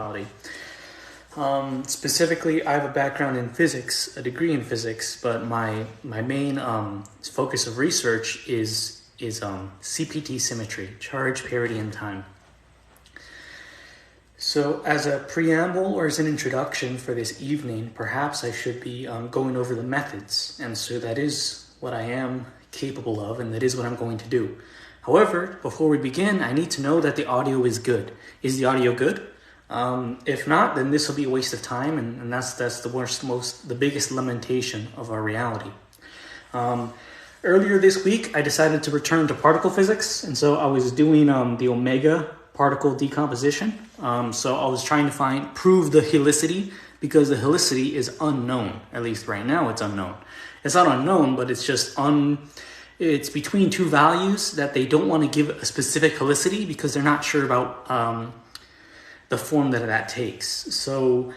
reality. Specifically, I have a background in physics, a degree in physics, but my main focus of research is CPT symmetry, charge, parity, and time. So as a preamble or as an introduction for this evening, perhaps I should be going over the methods. And so that is what I am capable of, and that is what I'm going to do. However, before we begin, I need to know that the audio is good. Is the audio good? If not, then this will be a waste of time, and that's the biggest lamentation of our reality. Earlier this week, I decided to return to particle physics, and so I was doing the omega particle decomposition. So I was trying to prove the helicity, because the helicity is unknown. At least right now, it's unknown. It's not unknown, but it's just it's between two values that they don't want to give a specific helicity because they're not sure about the form that takes. So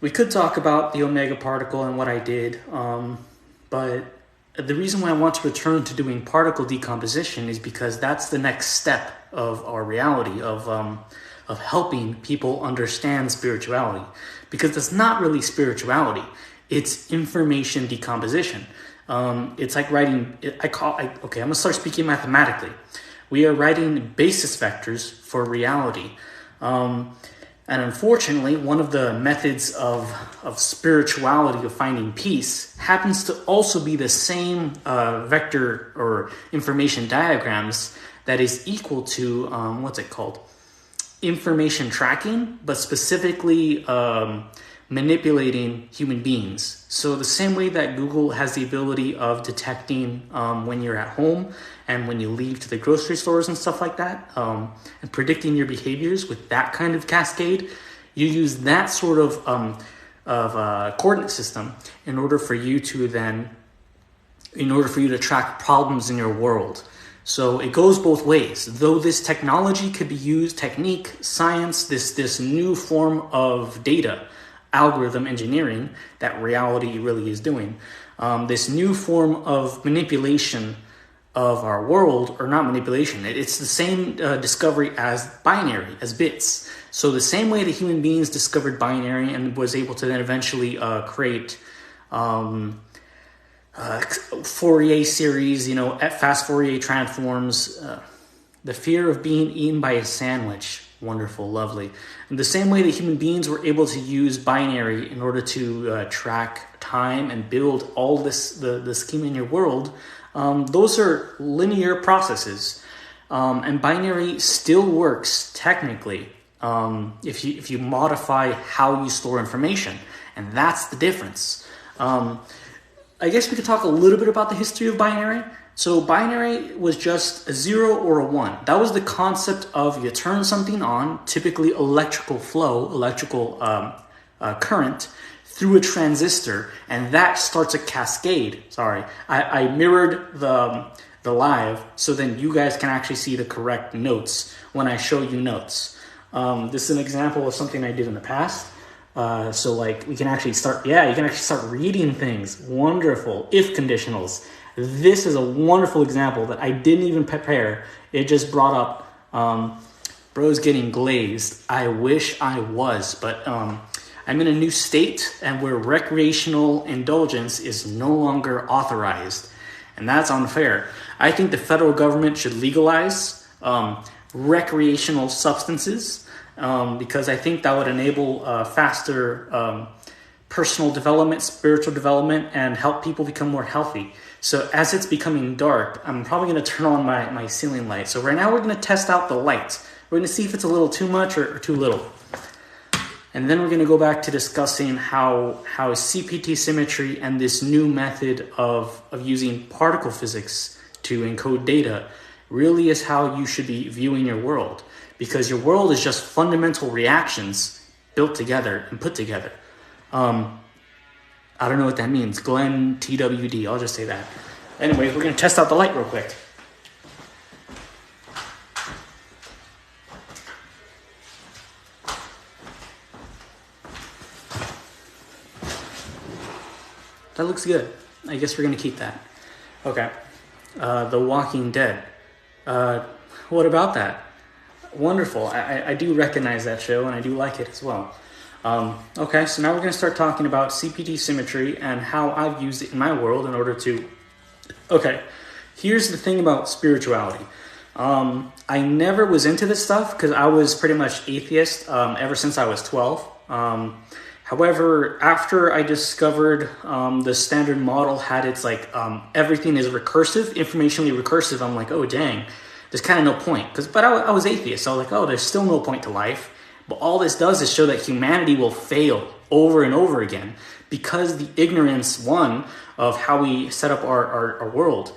we could talk about the omega particle and what I did, but the reason why I want to return to doing particle decomposition is because that's the next step of our reality, of helping people understand spirituality. Because it's not really spirituality, it's information decomposition. It's like writing, I'm gonna start speaking mathematically. We are writing basis vectors for reality. And unfortunately, one of the methods of spirituality, of finding peace, happens to also be the same vector or information diagrams that is equal to, information tracking, but specifically manipulating human beings. So the same way that Google has the ability of detecting when you're at home and when you leave to the grocery stores and stuff like that, and predicting your behaviors with that kind of cascade, you use that sort of coordinate system in order for you to track problems in your world. So it goes both ways. Though this technology could be used, technique, science, this new form of data, algorithm engineering that reality really is doing, this new form of manipulation of our world, or not manipulation, it's the same discovery as binary, as bits. So the same way that human beings discovered binary and was able to then eventually create Fourier series, fast Fourier transforms, the fear of being eaten by a sandwich, wonderful, lovely. And the same way that human beings were able to use binary in order to track time and build all this, the scheme in your world, those are linear processes. And binary still works technically if you modify how you store information. And that's the difference. I guess we could talk a little bit about the history of binary. So binary was just a 0 or a 1. That was the concept of you turn something on, typically electrical flow, current, through a transistor, and that starts a cascade. Sorry, I mirrored the live, so then you guys can actually see the correct notes when I show you notes. This is an example of something I did in the past. So like you can actually start reading things. Wonderful. If conditionals. This is a wonderful example that I didn't even prepare. It just brought up, bro's getting glazed. I wish I was, but I'm in a new state and where recreational indulgence is no longer authorized. And that's unfair. I think the federal government should legalize recreational substances, because I think that would enable faster personal development, spiritual development, and help people become more healthy. So as it's becoming dark, I'm probably going to turn on my ceiling light. So right now we're going to test out the light. We're going to see if it's a little too much or too little. And then we're going to go back to discussing how CPT symmetry and this new method of using particle physics to encode data really is how you should be viewing your world. Because your world is just fundamental reactions built together and put together. I don't know what that means. Glenn TWD, I'll just say that. Anyways, we're going to test out the light real quick. That looks good. I guess we're going to keep that. Okay. The Walking Dead. What about that? Wonderful. I do recognize that show, and I do like it as well. Okay, so now we're going to start talking about CPT symmetry and how I've used it in my world in order to... Okay, here's the thing about spirituality. I never was into this stuff because I was pretty much atheist ever since I was 12. However, after I discovered the standard model had its everything is recursive, informationally recursive, I'm like, oh dang, there's kind of no point. But I was atheist, so I was like, oh, there's still no point to life. But all this does is show that humanity will fail over and over again because the ignorance, one, of how we set up our world.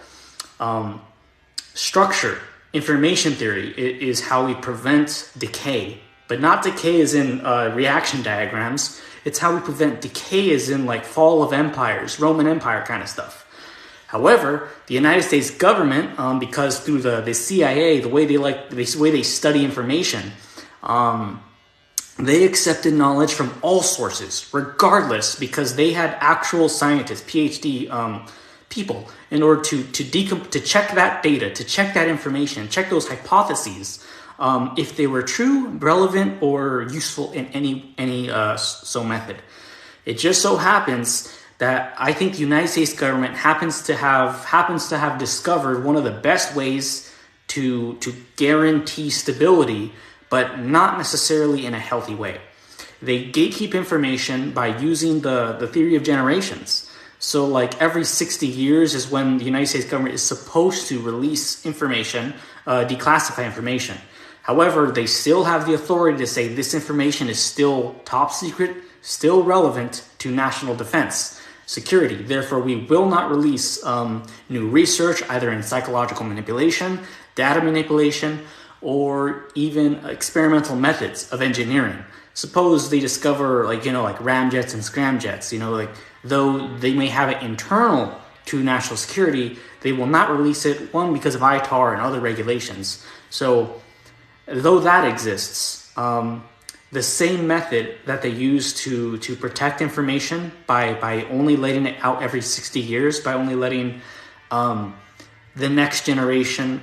Structure, information theory is how we prevent decay. But not decay as in reaction diagrams. It's how we prevent decay as in like fall of empires, Roman Empire kind of stuff. However, the United States government, because through the CIA, the way they study information, they accepted knowledge from all sources, regardless, because they had actual scientists, PhD people, in order to check that data, to check that information, check those hypotheses, if they were true, relevant, or useful in any method. It just so happens that I think the United States government happens to have discovered one of the best ways to guarantee stability, but not necessarily in a healthy way. They gatekeep information by using the theory of generations. So like every 60 years is when the United States government is supposed to release information, declassify information. However, they still have the authority to say this information is still top secret, still relevant to national defense, security. Therefore, we will not release new research either in psychological manipulation, data manipulation, or even experimental methods of engineering. Suppose they discover like ramjets and scramjets, though they may have it internal to national security, they will not release it, one, because of ITAR and other regulations. So though that exists, the same method that they use to protect information by only letting it out every 60 years, by only letting the next generation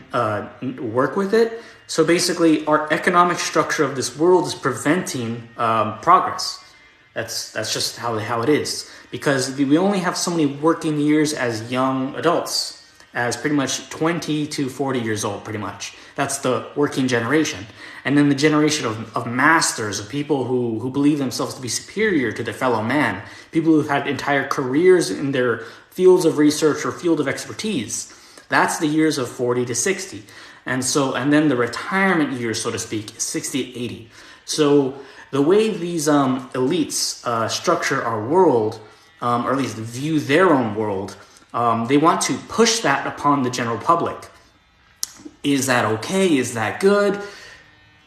work with it. So basically, our economic structure of this world is preventing progress. That's just how it is. Because we only have so many working years as young adults, as pretty much 20 to 40 years old, pretty much. That's the working generation. And then the generation of masters, of people who believe themselves to be superior to their fellow man, people who've had entire careers in their fields of research or field of expertise. That's the years of 40 to 60. And then the retirement years, so to speak, is 60 to 80. So the way these elites structure our world, or at least view their own world, they want to push that upon the general public. Is that okay? Is that good?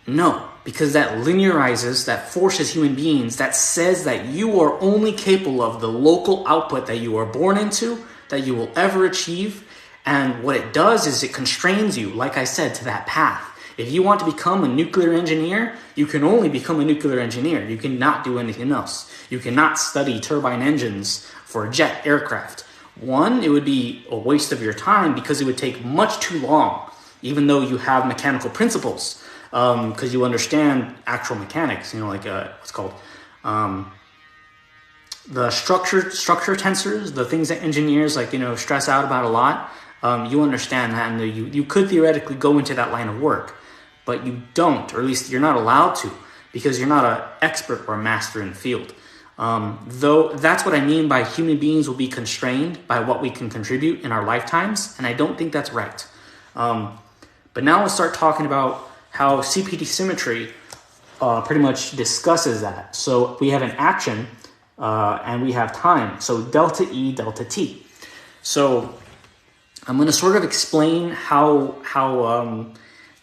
No, because that linearizes, that forces human beings, that says that you are only capable of the local output that you are born into, that you will ever achieve. And what it does is it constrains you, like I said, to that path. If you want to become a nuclear engineer, you can only become a nuclear engineer. You cannot do anything else. You cannot study turbine engines for a jet aircraft. One, it would be a waste of your time because it would take much too long, even though you have mechanical principles, because you understand actual mechanics, what's called the structure tensors, the things that engineers stress out about a lot. You understand that, and you could theoretically go into that line of work, but you don't, or at least you're not allowed to, because you're not an expert or a master in the field. Though that's what I mean by human beings will be constrained by what we can contribute in our lifetimes, and I don't think that's right. But now let's start talking about how CPT symmetry pretty much discusses that. So we have an action and we have time. So delta E, delta T. So I'm going to sort of explain how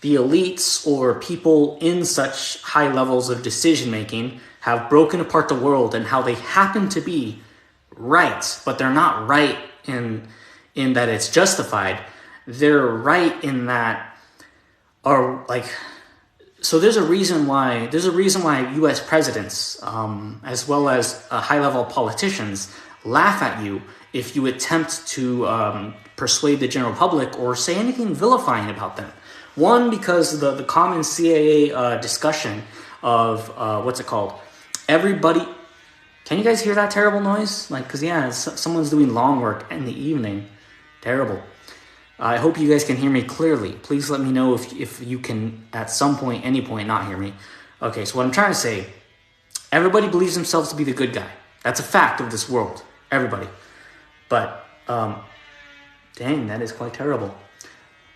the elites or people in such high levels of decision making have broken apart the world and how they happen to be right, but they're not right in that it's justified. They're right in that, so there's a reason why U.S. presidents, as well as high-level politicians, laugh at you if you attempt to persuade the general public or say anything vilifying about them. One, because the common CAA discussion of, what's it called? Everybody, can you guys hear that terrible noise? Like, because yeah, someone's doing lawn work in the evening. Terrible. I hope you guys can hear me clearly. Please let me know if you can, at some point, any point, not hear me. Okay, so what I'm trying to say, everybody believes themselves to be the good guy. That's a fact of this world. Everybody. But, dang, that is quite terrible.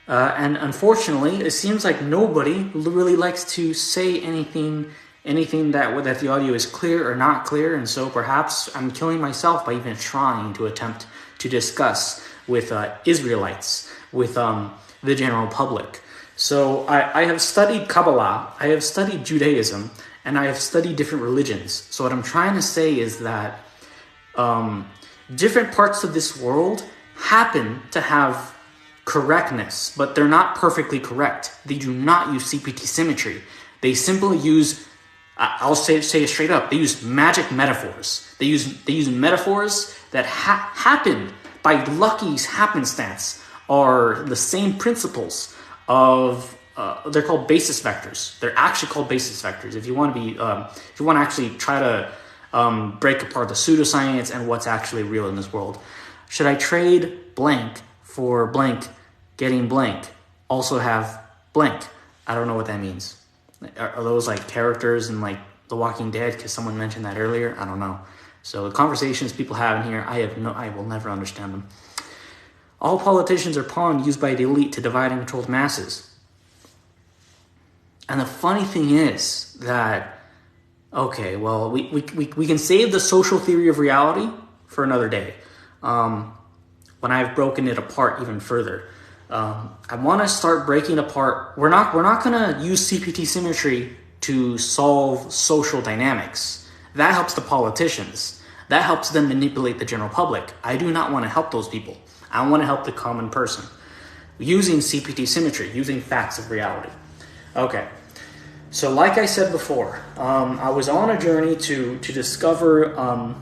And unfortunately, it seems like nobody really likes to say anything that the audio is clear or not clear, and so perhaps I'm killing myself by even trying to attempt to discuss with Israelites, with the general public. So I have studied Kabbalah, I have studied Judaism, and I have studied different religions. So what I'm trying to say is that different parts of this world happen to have correctness, but they're not perfectly correct. They do not use CPT symmetry. They simply use, I'll say it straight up, they use magic metaphors. They use metaphors that happen by lucky happenstance, are the same principles of, they're called basis vectors. They're actually called basis vectors. If you want to actually try to break apart the pseudoscience and what's actually real in this world. Should I trade blank for blank getting blank? Also have blank. I don't know what that means. Are those like characters in like The Walking Dead? Because someone mentioned that earlier. I don't know. So the conversations people have in here, I will never understand them. All politicians are pawns used by the elite to divide and control the masses. And the funny thing is that, okay, well, we can save the social theory of reality for another day. When I've broken it apart even further. I want to start breaking apart. We're not going to use CPT symmetry to solve social dynamics. That helps the politicians. That helps them manipulate the general public. I do not want to help those people. I want to help the common person using CPT symmetry, using facts of reality. Okay. So like I said before, I was on a journey to discover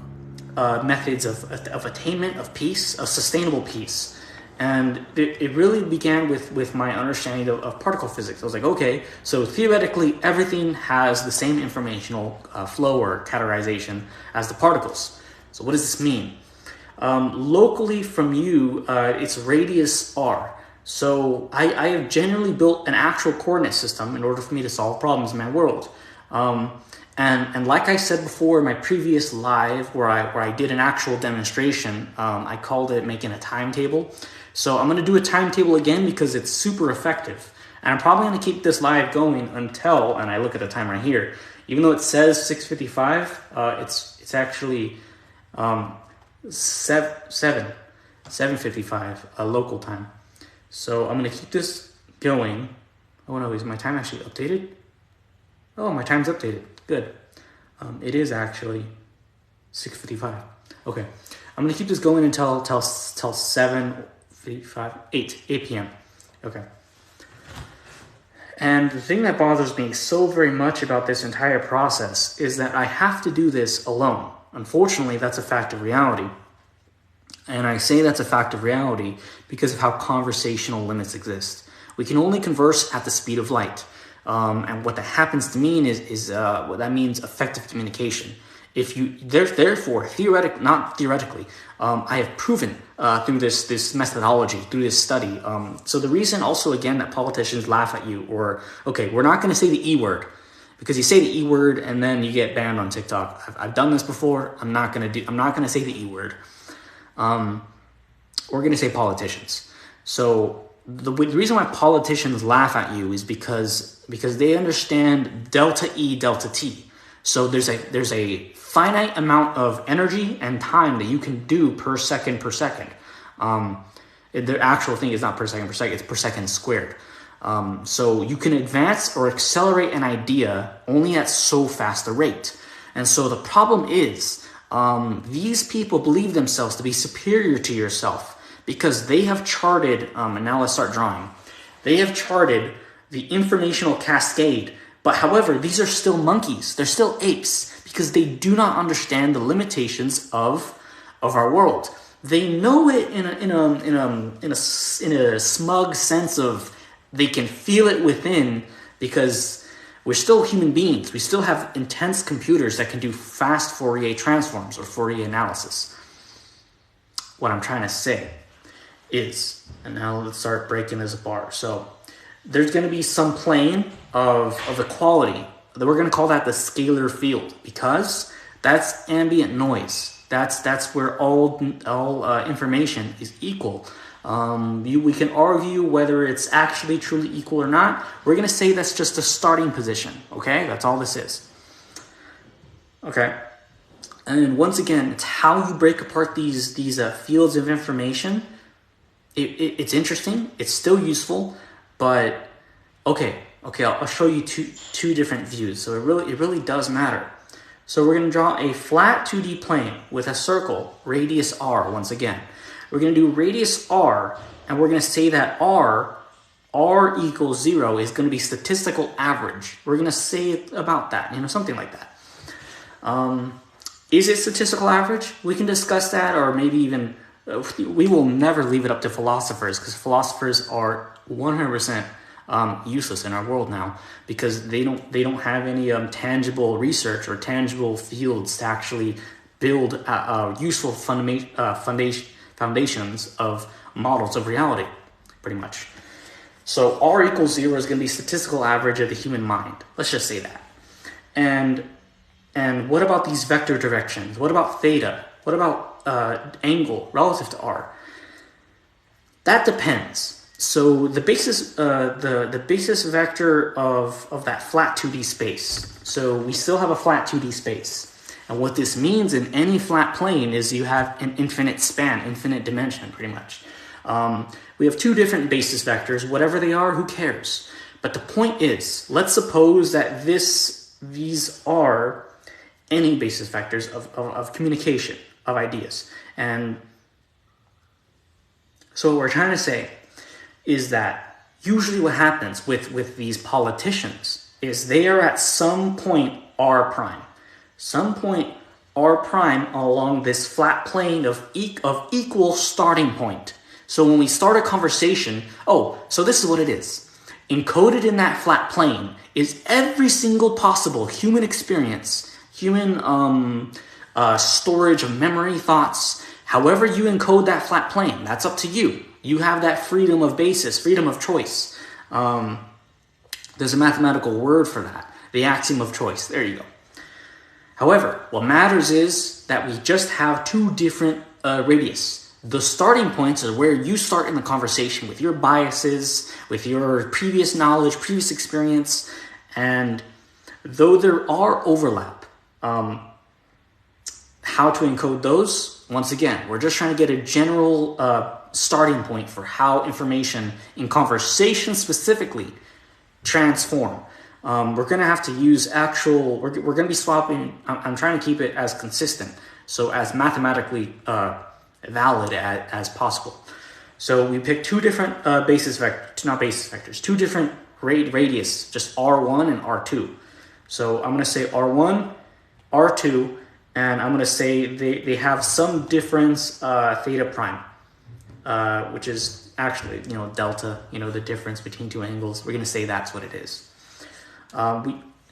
methods of attainment of peace, of sustainable peace. And it really began with my understanding of particle physics. I was like, okay, so theoretically everything has the same informational flow or categorization as the particles. So what does this mean? Locally from you, it's radius r. So I have generally built an actual coordinate system in order for me to solve problems in my world. And like I said before in my previous live where I did an actual demonstration, I called it making a timetable. So I'm going to do a timetable again because it's super effective. And I'm probably going to keep this live going until, and I look at the time right here, even though it says 6:55, it's actually 7:55 local time. So I'm going to keep this going. Oh no, is my time actually updated? Oh, my time's updated. Good. It is actually 6:55. Okay. I'm going to keep this going until 8 p.m. Okay. And the thing that bothers me so very much about this entire process is that I have to do this alone. Unfortunately, that's a fact of reality. And I say that's a fact of reality because of how conversational limits exist. We can only converse at the speed of light. And what that happens to mean is what that means effective communication. If you therefore not theoretically, I have proven through this methodology, through this study. So the reason also again that politicians laugh at you, or okay, we're not going to say the E word because you say the E word and then you get banned on TikTok. I've done this before. I'm not going to say the E word. We're going to say politicians. So the reason why politicians laugh at you is because they understand delta E, delta T. So there's a finite amount of energy and time that you can do per second. The actual thing is not per second, it's per second squared. So you can advance or accelerate an idea only at so fast a rate. And so the problem is these people believe themselves to be superior to yourself because they have charted, and now let's start drawing. They have charted the informational cascade. But however, these are still monkeys. They're still apes because they do not understand the limitations of our world. They know it in a smug sense of they can feel it within, because we're still human beings. We still have intense computers that can do fast Fourier transforms or Fourier analysis. What I'm trying to say is, and now let's start breaking this apart. So there's going to be some plane of equality. We're going to call that the scalar field, because that's ambient noise. That's where all information is equal. We can argue whether it's actually truly equal or not. We're going to say that's just a starting position, okay? That's all this is. Okay. And once again, it's how you break apart these fields of information. It's interesting. It's still useful, but okay. I'll show you two different views. So it really does matter. So we're going to draw a flat 2D plane with a circle, radius r. Once again, we're going to do radius r, and we're going to say that r equals 0 is going to be statistical average. We're going to say about that, something like that. Is it statistical average? We can discuss that, or maybe even we will never leave it up to philosophers, because philosophers are 100% useless in our world now, because they don't have any tangible research or tangible fields to actually build useful foundations of models of reality, pretty much. So r equals 0 is going to be statistical average of the human mind. Let's just say that. And what about these vector directions? What about theta? What about angle relative to r? That depends. So the basis vector of that flat 2D space. So we still have a flat 2D space. And what this means in any flat plane is you have an infinite span, infinite dimension, pretty much. We have two different basis vectors. Whatever they are, who cares? But the point is, let's suppose that these are any basis vectors of communication, of ideas. And so what we're trying to say is that usually what happens with these politicians is they are at some point r prime. Some point r prime along this flat plane of equal starting point. So when we start a conversation, so this is what it is. Encoded in that flat plane is every single possible human experience, human storage of memory, thoughts. However you encode that flat plane, that's up to you. You have that freedom of basis, freedom of choice. There's a mathematical word for that, the axiom of choice. There you go. However, what matters is that we just have two different radius. The starting points are where you start in the conversation with your biases, with your previous knowledge, previous experience, and though there are overlap, how to encode those? Once again, we're just trying to get a general starting point for how information in conversation specifically transform. We're going to have to use we're going to be swapping. I'm trying to keep it as consistent, so as mathematically valid as possible. So we picked two different two different radius, just R1 and R2. So I'm going to say R1, R2, and I'm going to say they have some difference, theta prime, which is actually, delta, the difference between two angles. We're going to say that's what it is.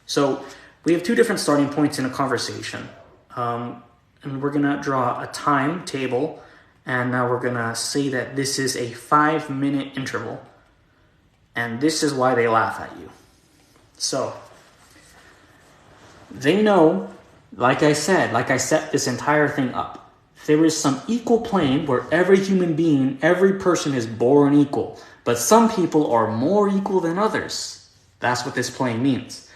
So we have two different starting points in a conversation, and we're going to draw a time table, and now we're going to say that this is a 5-minute interval, and this is why they laugh at you. So they know, like I set this entire thing up. There is some equal plane where every human being, every person is born equal, but some people are more equal than others. That's what this plane means.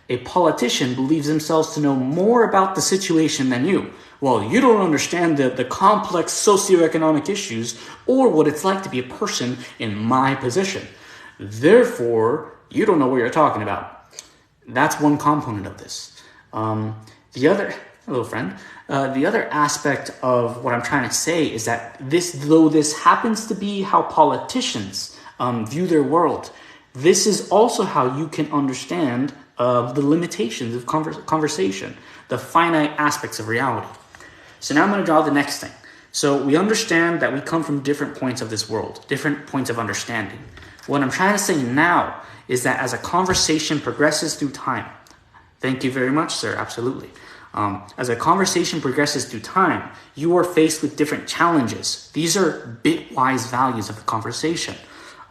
A politician believes themselves to know more about the situation than you. Well, you don't understand the complex socioeconomic issues or what it's like to be a person in my position. Therefore, you don't know what you're talking about. That's one component of this. The other aspect of what I'm trying to say is that though this happens to be how politicians view their world, this is also how you can understand the limitations of conversation, the finite aspects of reality. So now I'm going to draw the next thing. So we understand that we come from different points of this world, different points of understanding. What I'm trying to say now is that as a conversation progresses through time, thank you very much, sir, absolutely. As a conversation progresses through time, you are faced with different challenges. These are bitwise values of the conversation.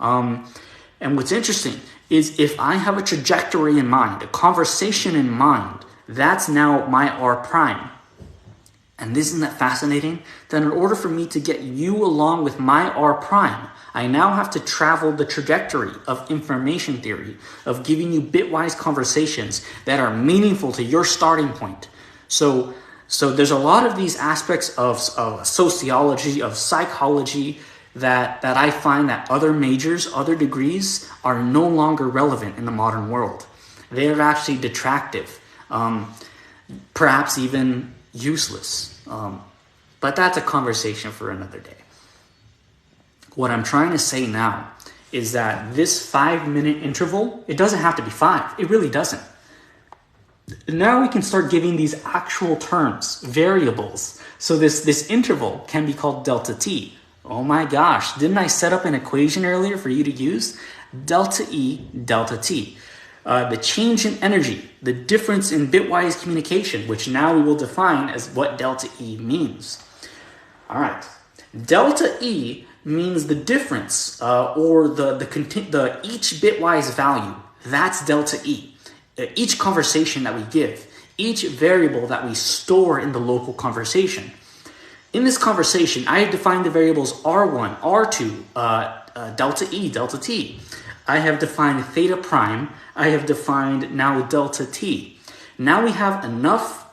And what's interesting is if I have a trajectory in mind, a conversation in mind, that's now my R prime. And isn't that fascinating? Then in order for me to get you along with my R prime, I now have to travel the trajectory of information theory, of giving you bitwise conversations that are meaningful to your starting point. So there's a lot of these aspects of sociology, of psychology, that I find that other majors, other degrees are no longer relevant in the modern world. They are actually detractive, perhaps even useless. But that's a conversation for another day. What I'm trying to say now is that this 5-minute interval, it doesn't have to be 5. It really doesn't. Now we can start giving these actual terms, variables. So this interval can be called delta t. Oh my gosh, didn't I set up an equation earlier for you to use? Delta E, delta t. The change in energy, the difference in bitwise communication, which now we will define as what delta E means. All right, delta E means the difference or the each bitwise value. That's delta E. Each conversation that we give, each variable that we store in the local conversation. In this conversation, I have defined the variables R1, R2, delta E, delta T. I have defined theta prime. I have defined now delta T. Now we have enough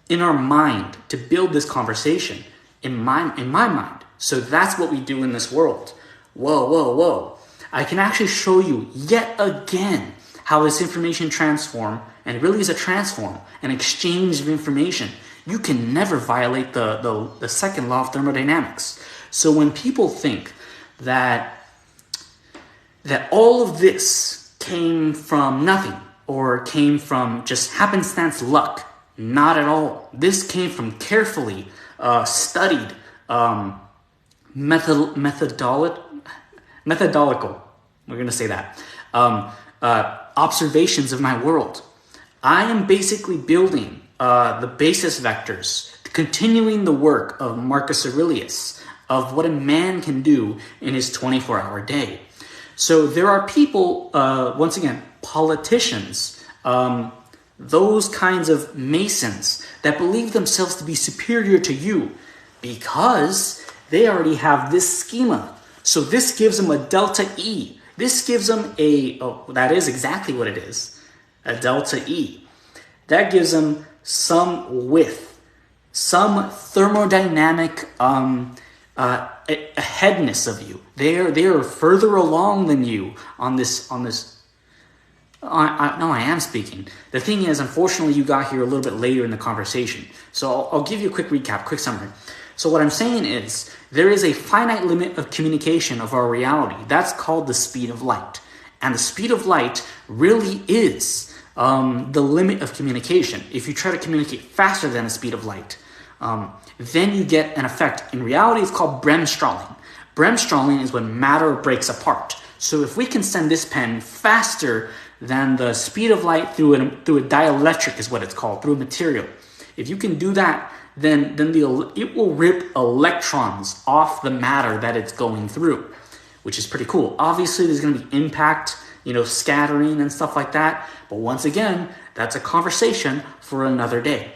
in our mind to build this conversation in my mind. So that's what we do in this world. Whoa. I can actually show you yet again how this information transform, and it really is a transform, an exchange of information. You can never violate the second law of thermodynamics. So when people think that all of this came from nothing or came from just happenstance luck, not at all. This came from carefully studied methodological, we're going to say that, observations of my world. I am basically building the basis vectors, continuing the work of Marcus Aurelius, of what a man can do in his 24-hour day. So there are people, once again, politicians, those kinds of masons that believe themselves to be superior to you because they already have this schema. So this gives them a delta E. This gives them that is exactly what it is, a delta E. That gives them some width, some thermodynamic aheadness of you. They are further along than you on this. I am speaking. The thing is, unfortunately, you got here a little bit later in the conversation. So I'll give you a quick recap, quick summary. So what I'm saying is, there is a finite limit of communication of our reality. That's called the speed of light. And the speed of light really is the limit of communication. If you try to communicate faster than the speed of light, then you get an effect. In reality, it's called bremsstrahlung. Bremsstrahlung is when matter breaks apart. So if we can send this pen faster than the speed of light through a dielectric is what it's called, through a material. If you can do that, then it will rip electrons off the matter that it's going through, which is pretty cool. Obviously, there's going to be impact, scattering and stuff like that. But once again, that's a conversation for another day.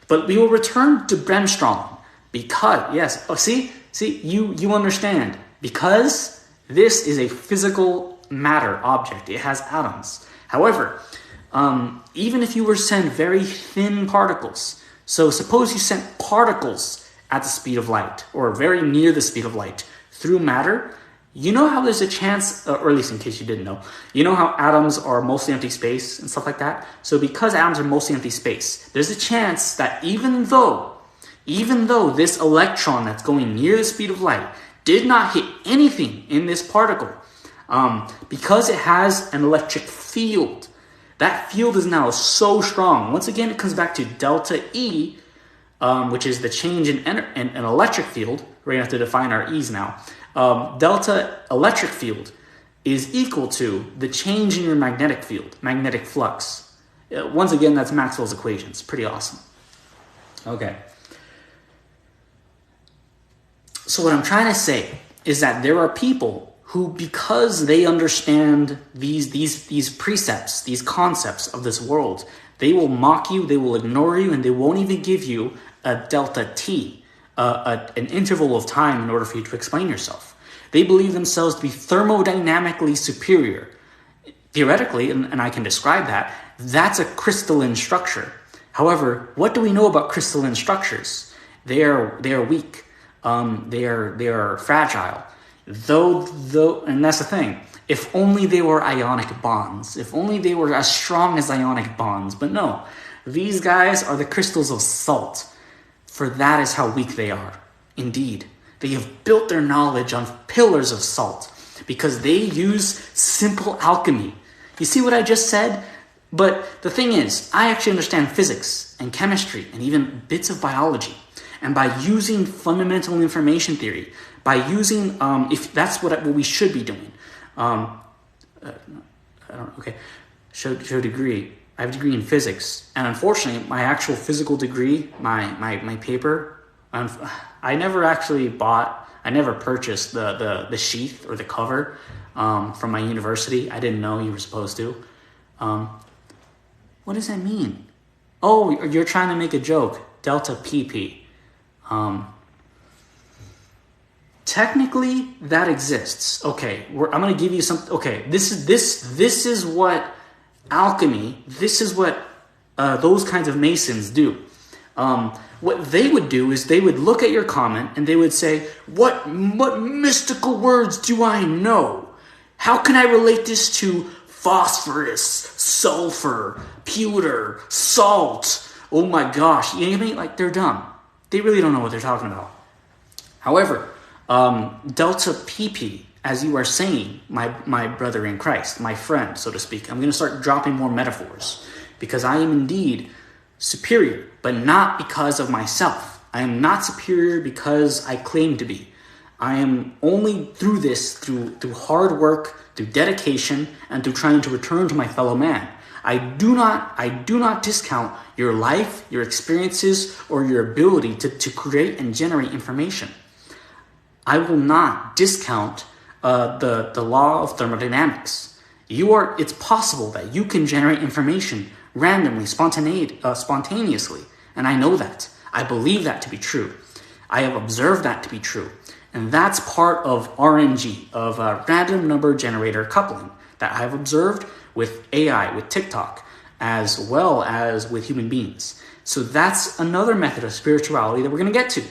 But we will return to bremsstrahlung because, yes, see, you understand. Because this is a physical matter object. It has atoms. However, even if you were to send very thin particles, so suppose you sent particles at the speed of light, or very near the speed of light, through matter, you know how there's a chance, or at least in case you didn't know, you know how atoms are mostly empty space and stuff like that? So because atoms are mostly empty space, there's a chance that even though this electron that's going near the speed of light did not hit anything in this particle, because it has an electric field, that field is now so strong. Once again, it comes back to delta E, which is the change in an electric field. We're going to have to define our E's now. delta electric field is equal to the change in your magnetic field, magnetic flux. Once again, that's Maxwell's equations. Pretty awesome. Okay. So what I'm trying to say is that there are people who, because they understand these precepts, these concepts of this world, they will mock you, they will ignore you, and they won't even give you a delta t, an interval of time in order for you to explain yourself. They believe themselves to be thermodynamically superior. Theoretically, and I can describe that, that's a crystalline structure. However, what do we know about crystalline structures? They are weak. They are fragile. Though, and that's the thing. If only they were ionic bonds. If only they were as strong as ionic bonds. But no, these guys are the crystals of salt. For that is how weak they are. Indeed, they have built their knowledge on pillars of salt because they use simple alchemy. You see what I just said? But the thing is, I actually understand physics and chemistry and even bits of biology. And by using fundamental information theory, by using, if that's what we should be doing, show degree. I have a degree in physics, and unfortunately, my actual physical degree, my paper, I never purchased the sheath or the cover from my university. I didn't know you were supposed to. What does that mean? Oh, you're trying to make a joke. Delta PP. Technically, that exists. Okay, I'm going to give you some. Okay, this is what alchemy. This is what those kinds of masons do. What they would do is they would look at your comment and they would say, "What mystical words do I know? How can I relate this to phosphorus, sulfur, pewter, salt? Oh my gosh!" You know what I mean? Like, they're dumb. They really don't know what they're talking about. However, delta PP, as you are saying, my brother in Christ, my friend, so to speak, I'm going to start dropping more metaphors because I am indeed superior, but not because of myself. I am not superior because I claim to be. I am only through this, through hard work, through dedication, and through trying to return to my fellow man. I do not discount your life, your experiences, or your ability to create and generate information. I will not discount the law of thermodynamics. It's possible that you can generate information randomly, spontaneously, and I know that. I believe that to be true. I have observed that to be true, and that's part of RNG, of random number generator coupling, that I have observed with AI, with TikTok, as well as with human beings. So that's another method of spirituality that we're going to get to.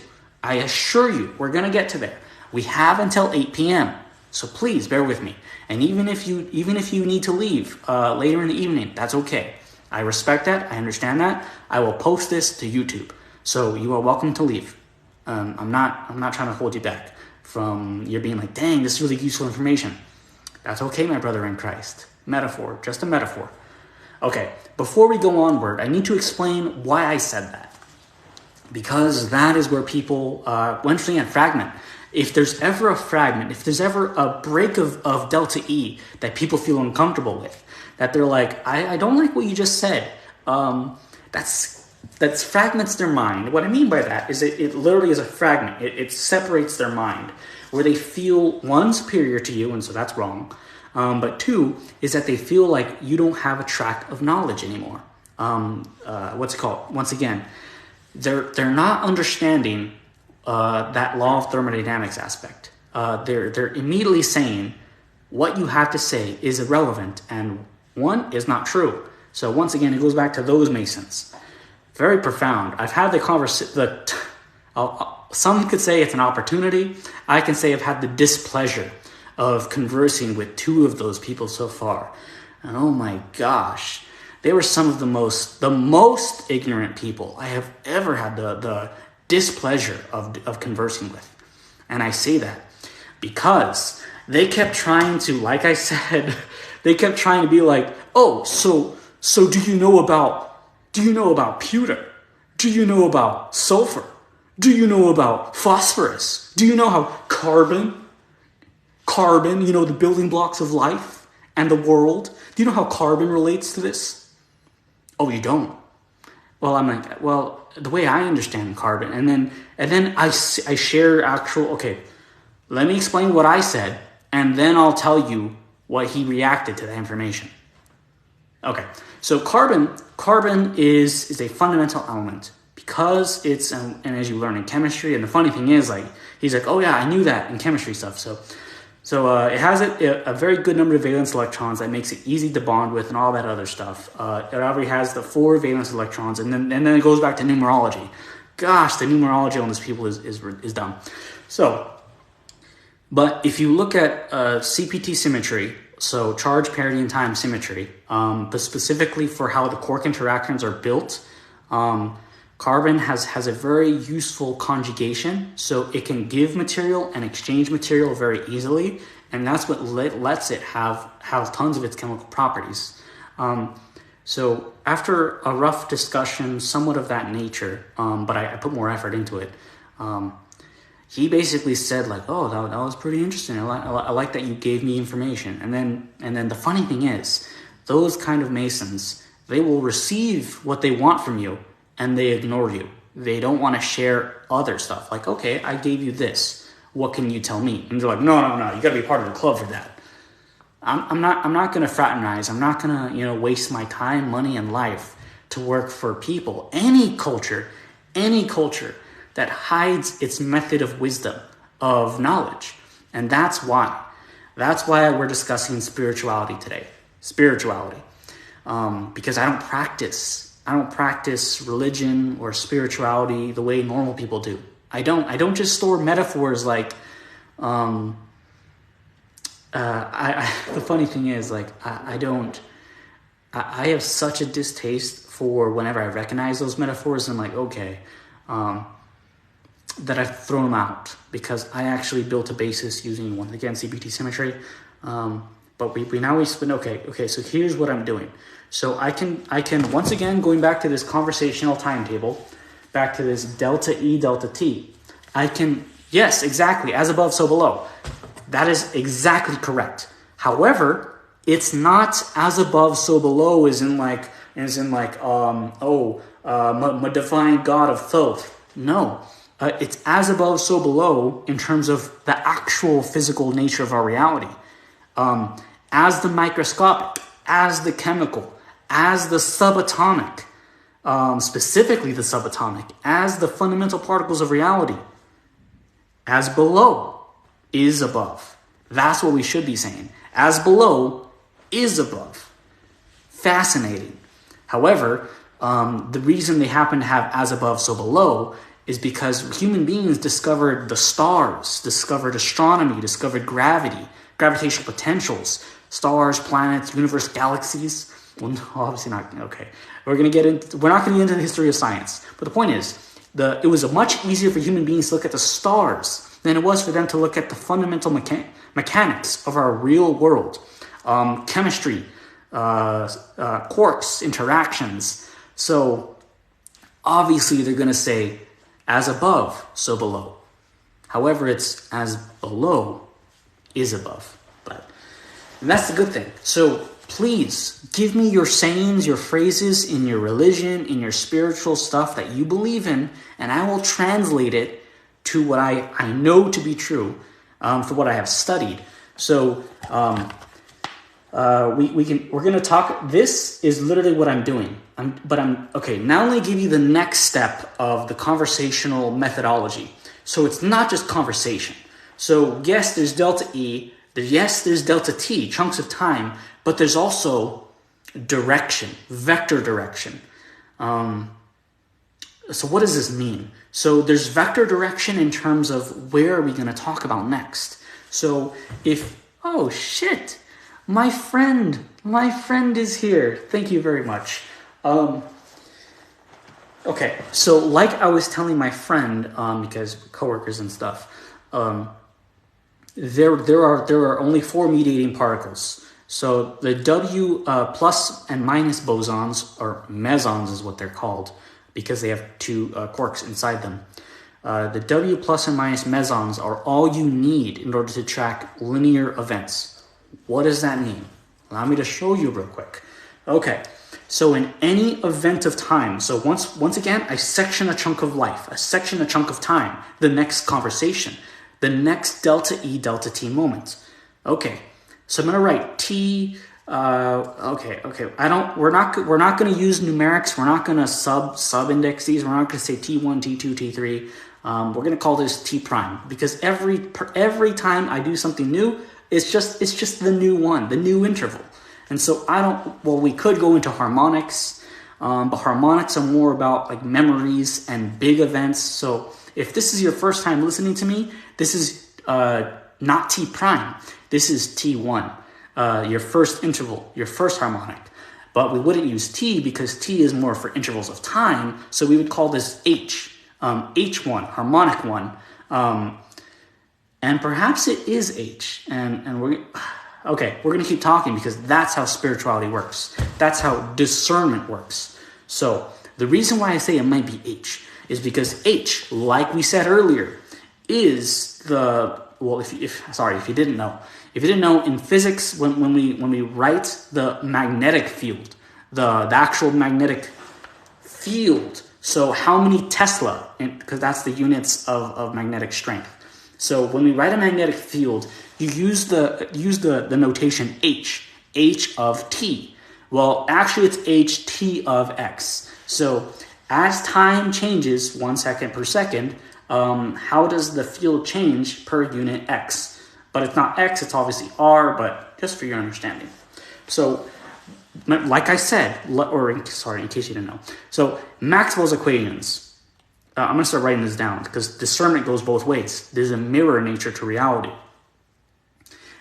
I assure you, we're going to get to there. We have until 8 p.m., so please bear with me. And even if you need to leave later in the evening, that's okay. I respect that. I understand that. I will post this to YouTube, so you are welcome to leave. I'm not trying to hold you back from you being like, dang, this is really useful information. That's okay, my brother in Christ. Metaphor, just a metaphor. Okay, before we go onward, I need to explain why I said that. Because that is where people, eventually and fragment. If there's ever a fragment, if there's ever a break of delta E that people feel uncomfortable with, that they're like, I don't like what you just said. That's fragments their mind. What I mean by that is it literally is a fragment. It separates their mind, where they feel, one, superior to you, and so that's wrong. But two, is that they feel like you don't have a track of knowledge anymore. What's it called? Once again, they're not understanding that law of thermodynamics aspect. They're immediately saying what you have to say is irrelevant and one is not true. So once again, it goes back to those Masons. Very profound. I've had the conversation. Some could say it's an opportunity. I can say I've had the displeasure of conversing with two of those people so far. And oh my gosh, they were some of the most ignorant people I have ever had the displeasure of conversing with. And I say that because they kept trying to, like I said, they kept trying to be like, oh, so do you know about pewter? Do you know about sulfur? Do you know about phosphorus? Do you know how carbon Carbon, the building blocks of life and the world. Do you know how carbon relates to this? Oh, you don't? Well, I'm like, the way I understand carbon, and then I share okay, let me explain what I said, and then I'll tell you what he reacted to that information. Okay, so carbon is a fundamental element because it's, and as you learn in chemistry, and the funny thing is, like, he's like, oh yeah, I knew that in chemistry stuff. So it has a very good number of valence electrons that makes it easy to bond with and all that other stuff. It already has the 4 valence electrons, and then it goes back to numerology. Gosh, the numerology on this people is dumb. So, but if you look at CPT symmetry, so charge, parity, and time symmetry, but specifically for how the quark interactions are built, carbon has a very useful conjugation, so it can give material and exchange material very easily, and that's what lets it have tons of its chemical properties. So after a rough discussion, somewhat of that nature, but I put more effort into it, he basically said, like, oh, that was pretty interesting. I like that you gave me information. And then the funny thing is, those kind of Masons, they will receive what they want from you, and they ignore you. They don't want to share other stuff. Like, okay, I gave you this. What can you tell me? And they're like, no, you got to be part of the club for that. I'm not going to fraternize. I'm not going to, waste my time, money, and life to work for people. Any culture that hides its method of wisdom, of knowledge. And that's why we're discussing spirituality today. Spirituality. Because I don't practice religion or spirituality the way normal people do. I don't just store metaphors like, the funny thing is, like, I have such a distaste for whenever I recognize those metaphors, I'm like, okay, that I've thrown them out because I actually built a basis using, once again, CPT symmetry. But we spin, okay, so here's what I'm doing. So I can once again, going back to this conversational timetable, back to this delta E, delta T, yes, exactly, as above, so below. That is exactly correct. However, it's not as above, so below as in like my divine God of Thoth. No, it's as above, so below in terms of the actual physical nature of our reality. As the microscopic, as the chemical, as the subatomic, specifically the subatomic, as the fundamental particles of reality, as below is above. That's what we should be saying. As below is above. Fascinating. However, the reason they happen to have as above, so below is because human beings discovered the stars, discovered astronomy, discovered gravity, gravitational potentials, stars, planets, universe, galaxies. Well, no, obviously not. Okay, we're not going to get into the history of science. But the point is, it was much easier for human beings to look at the stars than it was for them to look at the fundamental mechanics of our real world, chemistry, quarks, interactions. So obviously they're going to say, as above, so below. However, it's as below is above. And that's the good thing. So please give me your sayings, your phrases in your religion, in your spiritual stuff that you believe in, and I will translate it to what I know to be true, for what I have studied. So we're going to talk. This is literally what I'm doing. Now let me give you the next step of the conversational methodology. So it's not just conversation. So yes, there's delta E. Yes, there's delta T, chunks of time, but there's also direction, vector direction. So what does this mean? So there's vector direction in terms of where are we going to talk about next. So oh shit, my friend is here. Thank you very much. Okay, so like I was telling my friend, because coworkers and stuff, there are only 4 mediating particles. So the W plus and minus bosons, or mesons is what they're called, because they have 2 quarks inside them. The W plus and minus mesons are all you need in order to track linear events. What does that mean? Allow me to show you real quick. Okay, so in any event of time, so once again, I section a chunk of life, I section a chunk of time, the next conversation, the next delta E, delta T moment. Okay, so I'm gonna write T. Okay. We're not gonna use numerics. We're not gonna sub index these. We're not gonna say T1, T2, T3. We're gonna call this T prime because every time I do something new, it's just the new one, the new interval. And so we could go into harmonics, but harmonics are more about like memories and big events. So if this is your first time listening to me, this is not T prime. This is T1, your first interval, your first harmonic. But we wouldn't use T because T is more for intervals of time. So we would call this H, H1, harmonic 1. And perhaps it is H. And we're going to keep talking because that's how spirituality works. That's how discernment works. So the reason why I say it might be H is because H, like we said earlier, is if you didn't know, in physics, when we write the magnetic field, the actual magnetic field, so how many Tesla, because that's the units of magnetic strength. So when we write a magnetic field, you use the notation H of T. Well, actually it's H T of X. So as time changes 1 second per second, how does the field change per unit X? But it's not X, it's obviously R, but just for your understanding. So like I said, in case you didn't know. So Maxwell's equations, I'm going to start writing this down because discernment goes both ways. There's a mirror nature to reality.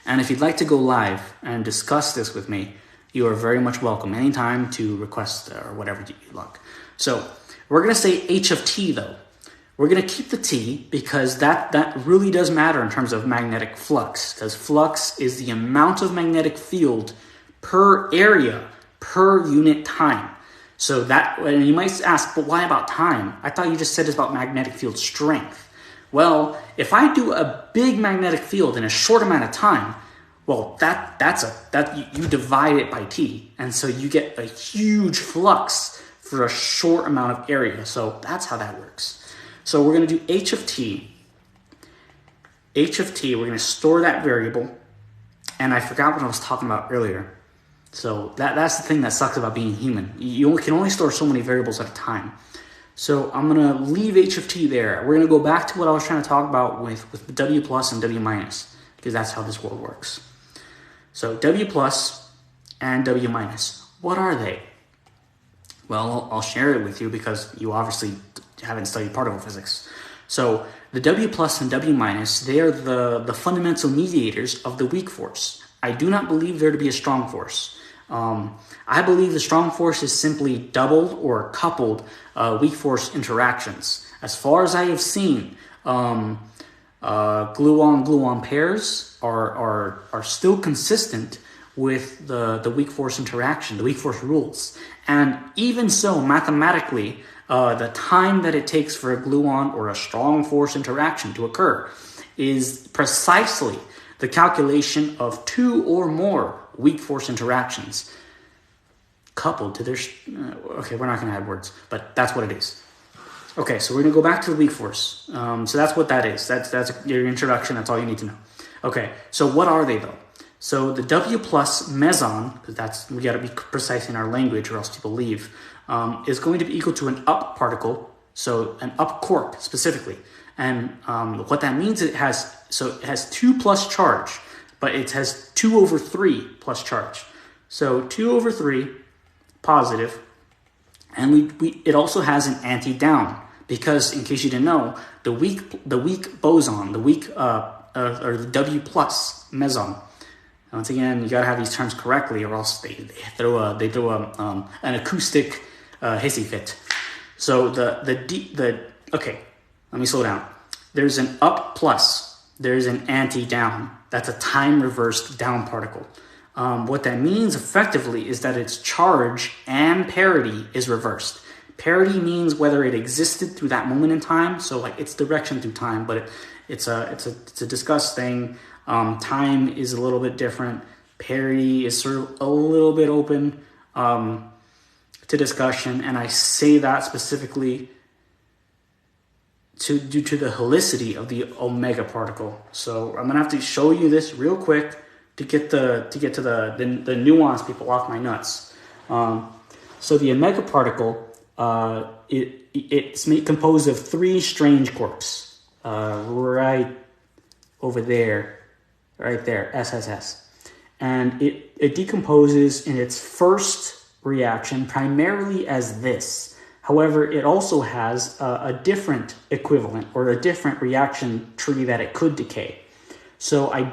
And if you'd like to go live and discuss this with me, you are very much welcome anytime to request or whatever you like. So we're going to say H of T though. We're going to keep the T because that really does matter in terms of magnetic flux, because flux is the amount of magnetic field per area per unit time. So and you might ask, but why about time? I thought you just said it's about magnetic field strength. Well, if I do a big magnetic field in a short amount of time, well, you divide it by T, and so you get a huge flux for a short amount of area. So that's how that works. So we're going to do H of T. H of T, we're going to store that variable. And I forgot what I was talking about earlier. So that's the thing that sucks about being human. You can only store so many variables at a time. So I'm going to leave H of T there. We're going to go back to what I was trying to talk about with W plus and W minus, because that's how this world works. So W plus and W minus, what are they? Well, I'll share it with you because you obviously haven't studied particle physics. So the W plus and W minus, they are the fundamental mediators of the weak force. I do not believe there to be a strong force. I believe the strong force is simply doubled or coupled weak force interactions. As far as I have seen, gluon pairs are still consistent with the weak force interaction, the weak force rules. And even so, mathematically, the time that it takes for a gluon or a strong force interaction to occur is precisely the calculation of 2 or more weak force interactions coupled to their... okay, we're not going to add words, but that's what it is. Okay, so we're going to go back to the weak force. So that's what that is. That's your introduction. That's all you need to know. Okay, so what are they, though? So the W plus meson, because we got to be precise in our language or else people leave, is going to be equal to an up particle, so an up quark specifically. And what that means, it has 2 plus charge, but it has 2 over 3 plus charge. So 2 over 3 positive, and it also has an anti-down, because in case you didn't know, the weak boson, or the W plus meson. Once again, you gotta have these terms correctly, or else they throw an acoustic hissy fit. So okay, let me slow down. There's an up plus, there's an anti-down. That's a time reversed down particle. What that means effectively is that its charge and parity is reversed. Parity means whether it existed through that moment in time, so like its direction through time, but it's a discussed thing. Time is a little bit different. Parity is sort of a little bit open to discussion, and I say that specifically due to the helicity of the omega particle. So I'm gonna have to show you this real quick to get to the nuance people off my nuts. So the omega particle, it's composed of 3 strange quarks, right over there, right there, SSS. And it decomposes in its first reaction primarily as this. However, it also has a different equivalent or a different reaction tree that it could decay. So I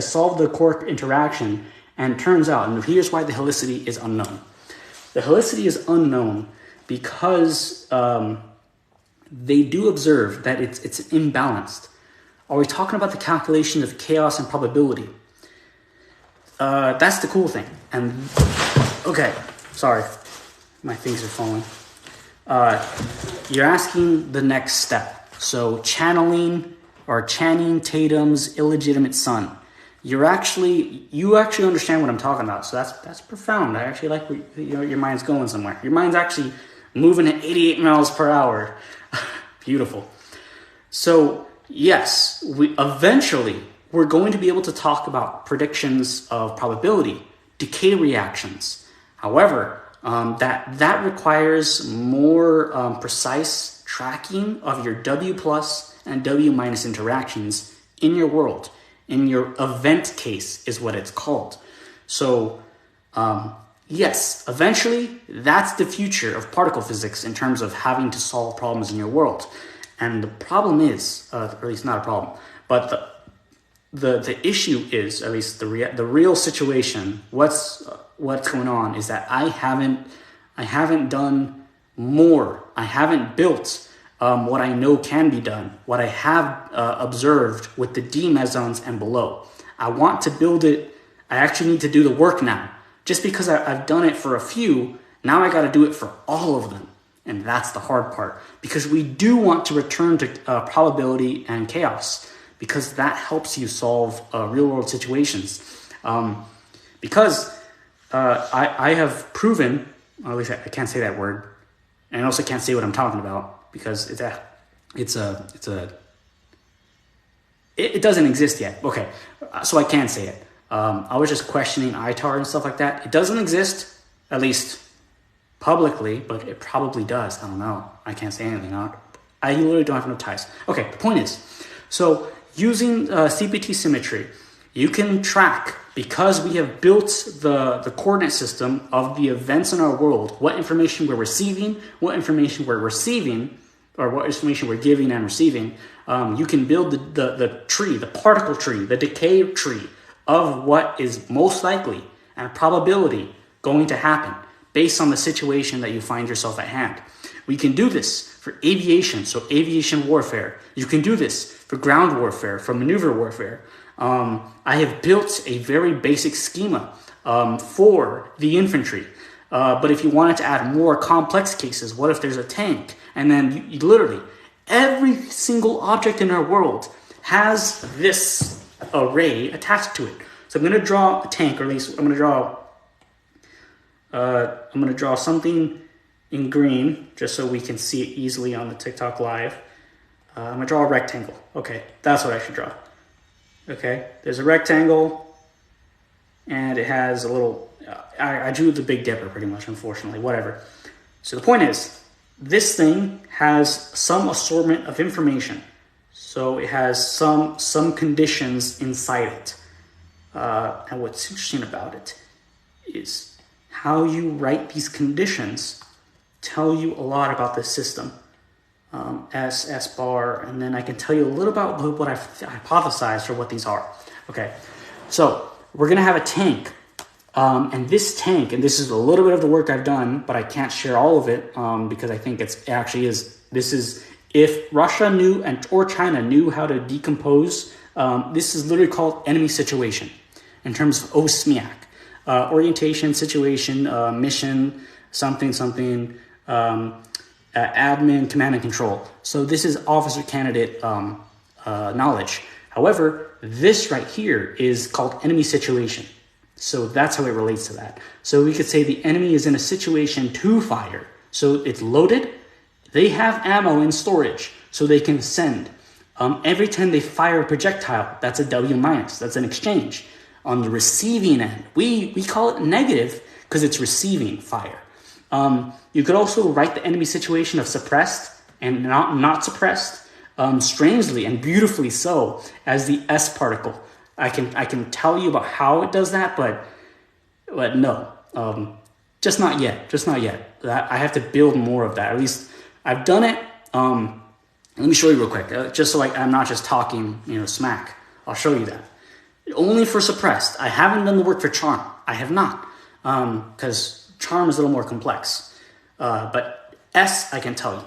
solved the quark interaction, and it turns out, and here's why the helicity is unknown. The helicity is unknown because they do observe that it's imbalanced. Are we talking about the calculation of chaos and probability? That's the cool thing. And okay, sorry, my things are falling. You're asking the next step. So channeling Tatum's illegitimate son. You actually understand what I'm talking about. So that's profound. I actually like where, your mind's going somewhere. Your mind's actually moving at 88 miles per hour. Beautiful. So yes, we're going to be able to talk about predictions of probability, decay reactions. However, that requires more precise tracking of your W plus and W minus interactions in your world. In your event case is what it's called. So yes, eventually that's the future of particle physics in terms of having to solve problems in your world. And the problem is, or at least not a problem, but the issue is, at least the real situation, what's going on is that I haven't done more. I haven't built what I know can be done, what I have observed with the D mesons and below. I want to build it. I actually need to do the work now. Just because I've done it for a few, now I got to do it for all of them. And that's the hard part, because we do want to return to probability and chaos, because that helps you solve real world situations. Because I have proven, or at least I can't say that word, and I also can't say what I'm talking about, because it doesn't exist yet. Okay, so I can't say it. I was just questioning ITAR and stuff like that. It doesn't exist, at least publicly, but it probably does. I don't know. I can't say anything. I literally don't have no ties. Okay, the point is, so using CPT symmetry, you can track, because we have built the coordinate system of the events in our world, what information we're receiving, or what information we're giving and receiving. You can build the tree, the particle tree, the decay tree of what is most likely and probability going to happen based on the situation that you find yourself at hand. We can do this for aviation, so aviation warfare. You can do this for ground warfare, for maneuver warfare. I have built a very basic schema for the infantry. But if you wanted to add more complex cases, what if there's a tank? And then you literally, every single object in our world has this array attached to it. So I'm going to draw a tank, or at least I'm going to draw something in green, just so we can see it easily on the TikTok live. I'm going to draw a rectangle. Okay, that's what I should draw. Okay, there's a rectangle, and it has a little, I drew the Big Dipper pretty much, unfortunately, whatever. So the point is, this thing has some assortment of information. So it has some conditions inside it. And what's interesting about it is how you write these conditions tell you a lot about the system. S bar, and then I can tell you a little about what I've hypothesized for what these are. Okay, so we're gonna have a tank, and this tank, and this is a little bit of the work I've done, but I can't share all of it because I think it actually is. This is, if Russia knew or China knew how to decompose. This is literally called enemy situation in terms of OSMIAC, orientation, situation, mission, something. admin, command and control. So this is officer candidate knowledge. However, this right here is called enemy situation. So that's how it relates to that. So we could say the enemy is in a situation to fire. So it's loaded. They have ammo in storage, so they can send. Every time they fire a projectile, that's a W minus. That's an exchange. On the receiving end, we call it negative because it's receiving fire. You could also write the enemy situation of suppressed and not suppressed, strangely and beautifully so, as the S particle. I can tell you about how it does that, but no, just not yet. Just not yet. I have to build more of that. At least I've done it. Let me show you real quick, just so I'm not just talking, smack. I'll show you that. Only for suppressed. I haven't done the work for charm. I have not, because charm is a little more complex. But S, I can tell you.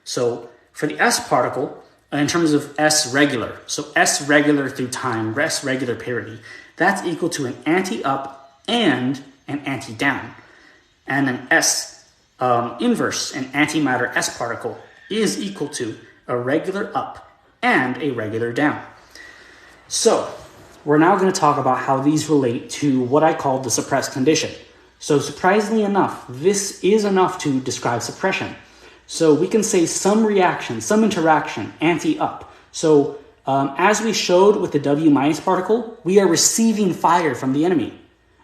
So for the S particle, in terms of S regular, so S regular through time, S regular parity, that's equal to an anti-up and an anti-down. And an S inverse, an antimatter S particle, is equal to a regular up and a regular down. So we're now going to talk about how these relate to what I call the suppressed condition. So surprisingly enough, this is enough to describe suppression. So we can say some reaction, some interaction, anti-up. So as we showed with the W minus particle, we are receiving fire from the enemy.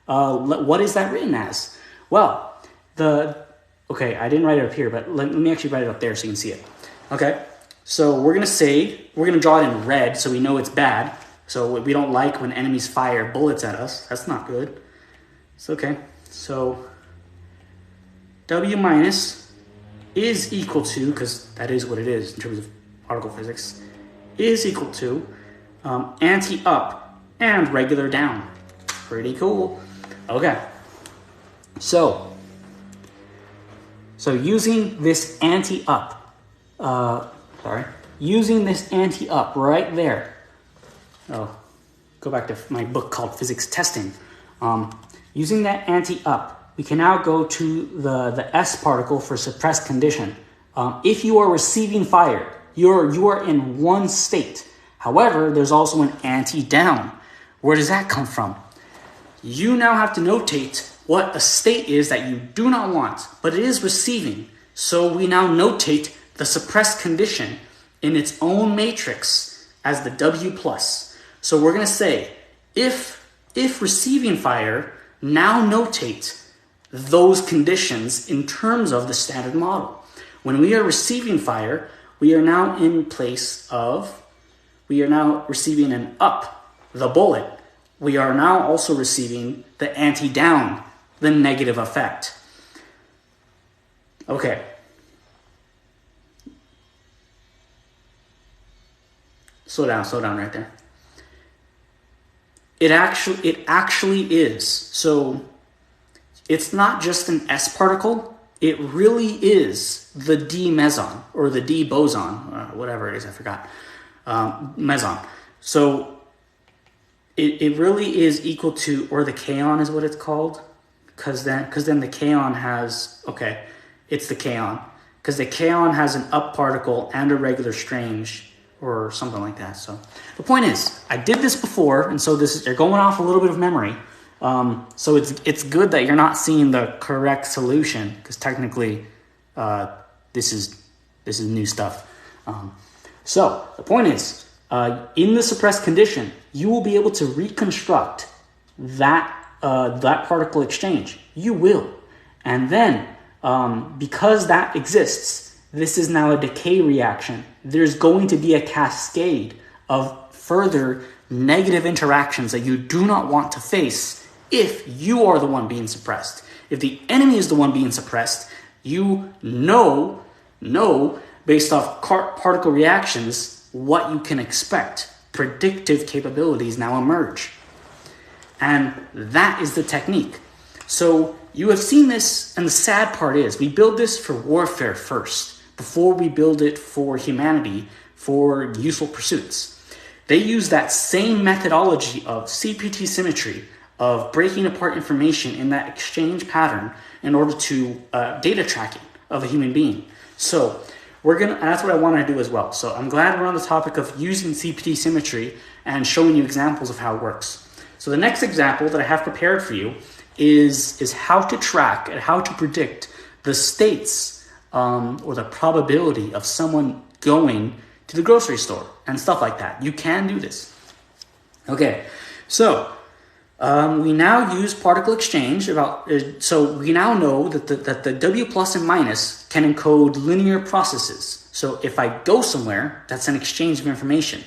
What is that written as? Well, okay, I didn't write it up here, but let me actually write it up there so you can see it. Okay, so we're going to draw it in red so we know it's bad. So we don't like when enemies fire bullets at us. That's not good. It's okay. So W minus is equal to, because that is what it is in terms of particle physics, is equal to anti-up and regular down. Pretty cool. Okay. So using this anti-up, using this anti-up right there. Oh, go back to my book called Physics Testing. Using that anti-up, we can now go to the S particle for suppressed condition. If you are receiving fire, you are in one state. However, there's also an anti-down. Where does that come from? You now have to notate what a state is that you do not want, but it is receiving. So we now notate the suppressed condition in its own matrix as the W plus. So we're going to say, if receiving fire, now notate those conditions in terms of the standard model. When we are receiving fire, we are now receiving an up, the bullet. We are now also receiving the anti-down, the negative effect. Okay. Slow down right there. It actually is. So it's not just an S particle. It really is the D meson or the D boson, whatever it is, I forgot. Meson. So it really is equal to, or the kaon is what it's called. Because then the kaon has, okay, it's the kaon. Because the kaon has an up particle and a regular strange, or something like that. So the point is, I did this before, and so you're going off a little bit of memory. So it's good that you're not seeing the correct solution, because technically this is new stuff. So the point is, in the suppressed condition, you will be able to reconstruct that particle exchange. You will. And then because that exists, this is now a decay reaction. There's going to be a cascade of further negative interactions that you do not want to face if you are the one being suppressed. If the enemy is the one being suppressed, you know based off particle reactions what you can expect. Predictive capabilities now emerge. And that is the technique. So you have seen this, and the sad part is we build this for warfare first, before we build it for humanity, for useful pursuits. They use that same methodology of CPT symmetry, of breaking apart information in that exchange pattern in order to data tracking, of a human being. So that's what I want to do as well. So I'm glad we're on the topic of using CPT symmetry and showing you examples of how it works. So the next example that I have prepared for you is how to track and how to predict the states or the probability of someone going to the grocery store and stuff like that. You can do this. Okay, so we now use particle exchange so we now know that the W plus and minus can encode linear processes. So if I go somewhere, that's an exchange of information.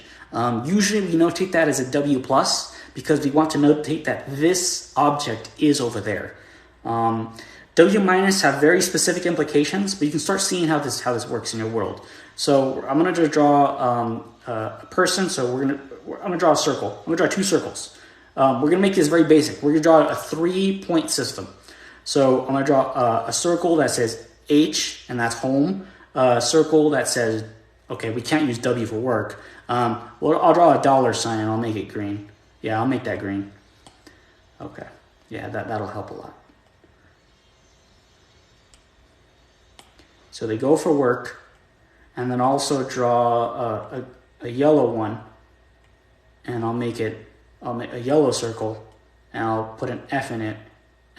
Usually we notate that as a W plus because we want to notate that this object is over there. W minus have very specific implications, but you can start seeing how this works in your world. So I'm going to draw a person. So I'm going to draw a circle. I'm going to draw two circles. We're going to make this very basic. We're going to draw a 3-point system. So I'm going to draw a circle that says H, and that's home. A circle that says, okay, we can't use W for work. Well, I'll draw a dollar sign and I'll make it green. Yeah, I'll make that green. Okay. Yeah, that'll help a lot. So they go for work, and then also draw a yellow one, and I'll make a yellow circle, and I'll put an F in it,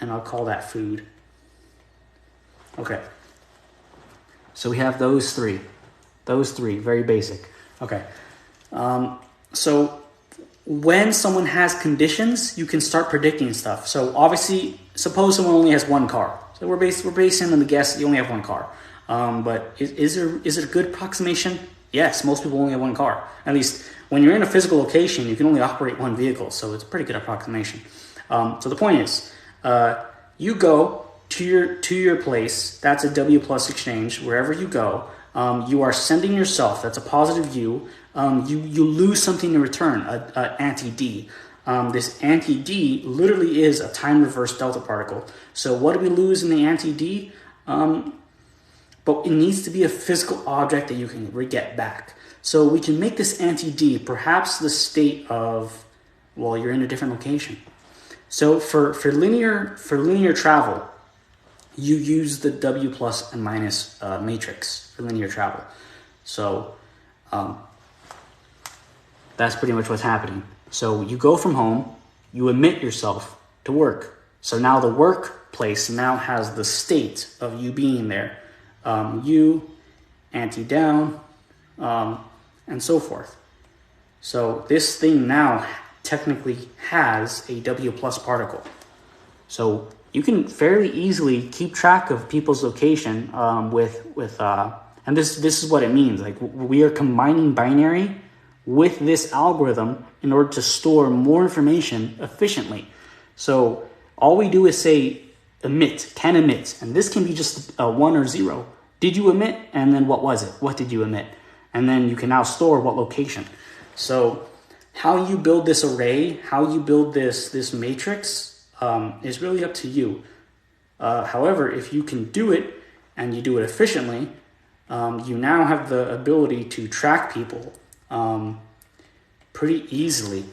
and I'll call that food. Okay. So we have those three, very basic. Okay. So when someone has conditions, you can start predicting stuff. So obviously, suppose someone only has one car. So we're basing on the guess that you only have one car. But is it a good approximation? Yes, most people only have one car. At least when you're in a physical location, you can only operate one vehicle, so it's a pretty good approximation. So the point is, you go to your place. That's a W plus exchange. Wherever you go, you are sending yourself. That's a positive U. You lose something in return, a anti-D. This anti-D literally is a time reverse delta particle. So what do we lose in the anti-D? But it needs to be a physical object that you can get back. So we can make this anti-D perhaps the state of, well, you're in a different location. So for linear travel, you use the W plus and minus matrix for linear travel. So that's pretty much what's happening. So you go from home, you emit yourself to work. So now the workplace now has the state of you being there. U, anti-down, and so forth. So this thing now technically has a W plus particle. So you can fairly easily keep track of people's location and this is what it means. Like, we are combining binary with this algorithm in order to store more information efficiently. So all we do is say emit, can emit, and this can be just a 1 or 0. Did you emit? And then what was it? What did you emit? And then you can now store what location. So how you build this array, how you build this matrix is really up to you. However, if you can do it and you do it efficiently, you now have the ability to track people pretty easily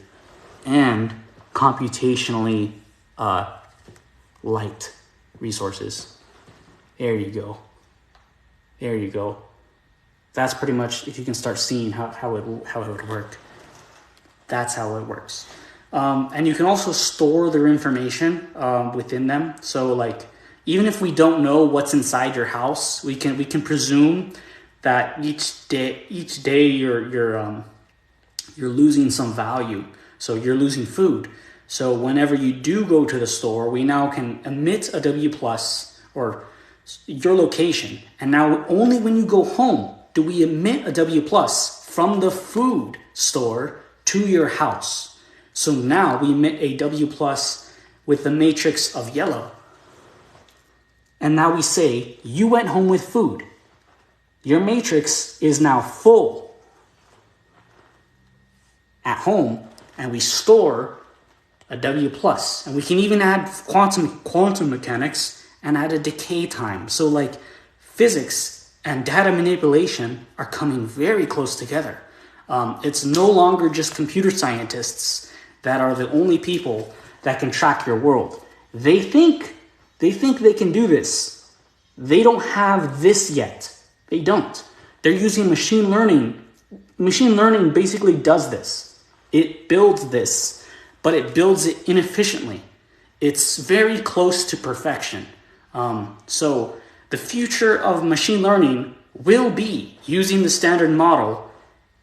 and computationally light resources. There you go. There you go. That's pretty much, if you can start seeing how it would work. That's how it works. And you can also store their information within them. So like, even if we don't know what's inside your house, we can presume that each day you're losing some value. So you're losing food. So whenever you do go to the store, we now can emit a W plus or your location. And now only when you go home do we emit a W plus from the food store to your house. So now we emit a W plus with the matrix of yellow. And now we say, you went home with food. Your matrix is now full at home, and we store a W plus. And we can even add quantum mechanics and add a decay time. So like, physics and data manipulation are coming very close together. It's no longer just computer scientists that are the only people that can track your world. They think they can do this, They don't have this yet. They don't. They're using machine learning. Machine learning basically does this. It builds this, but it builds it inefficiently. It's very close to perfection. So the future of machine learning will be using the standard model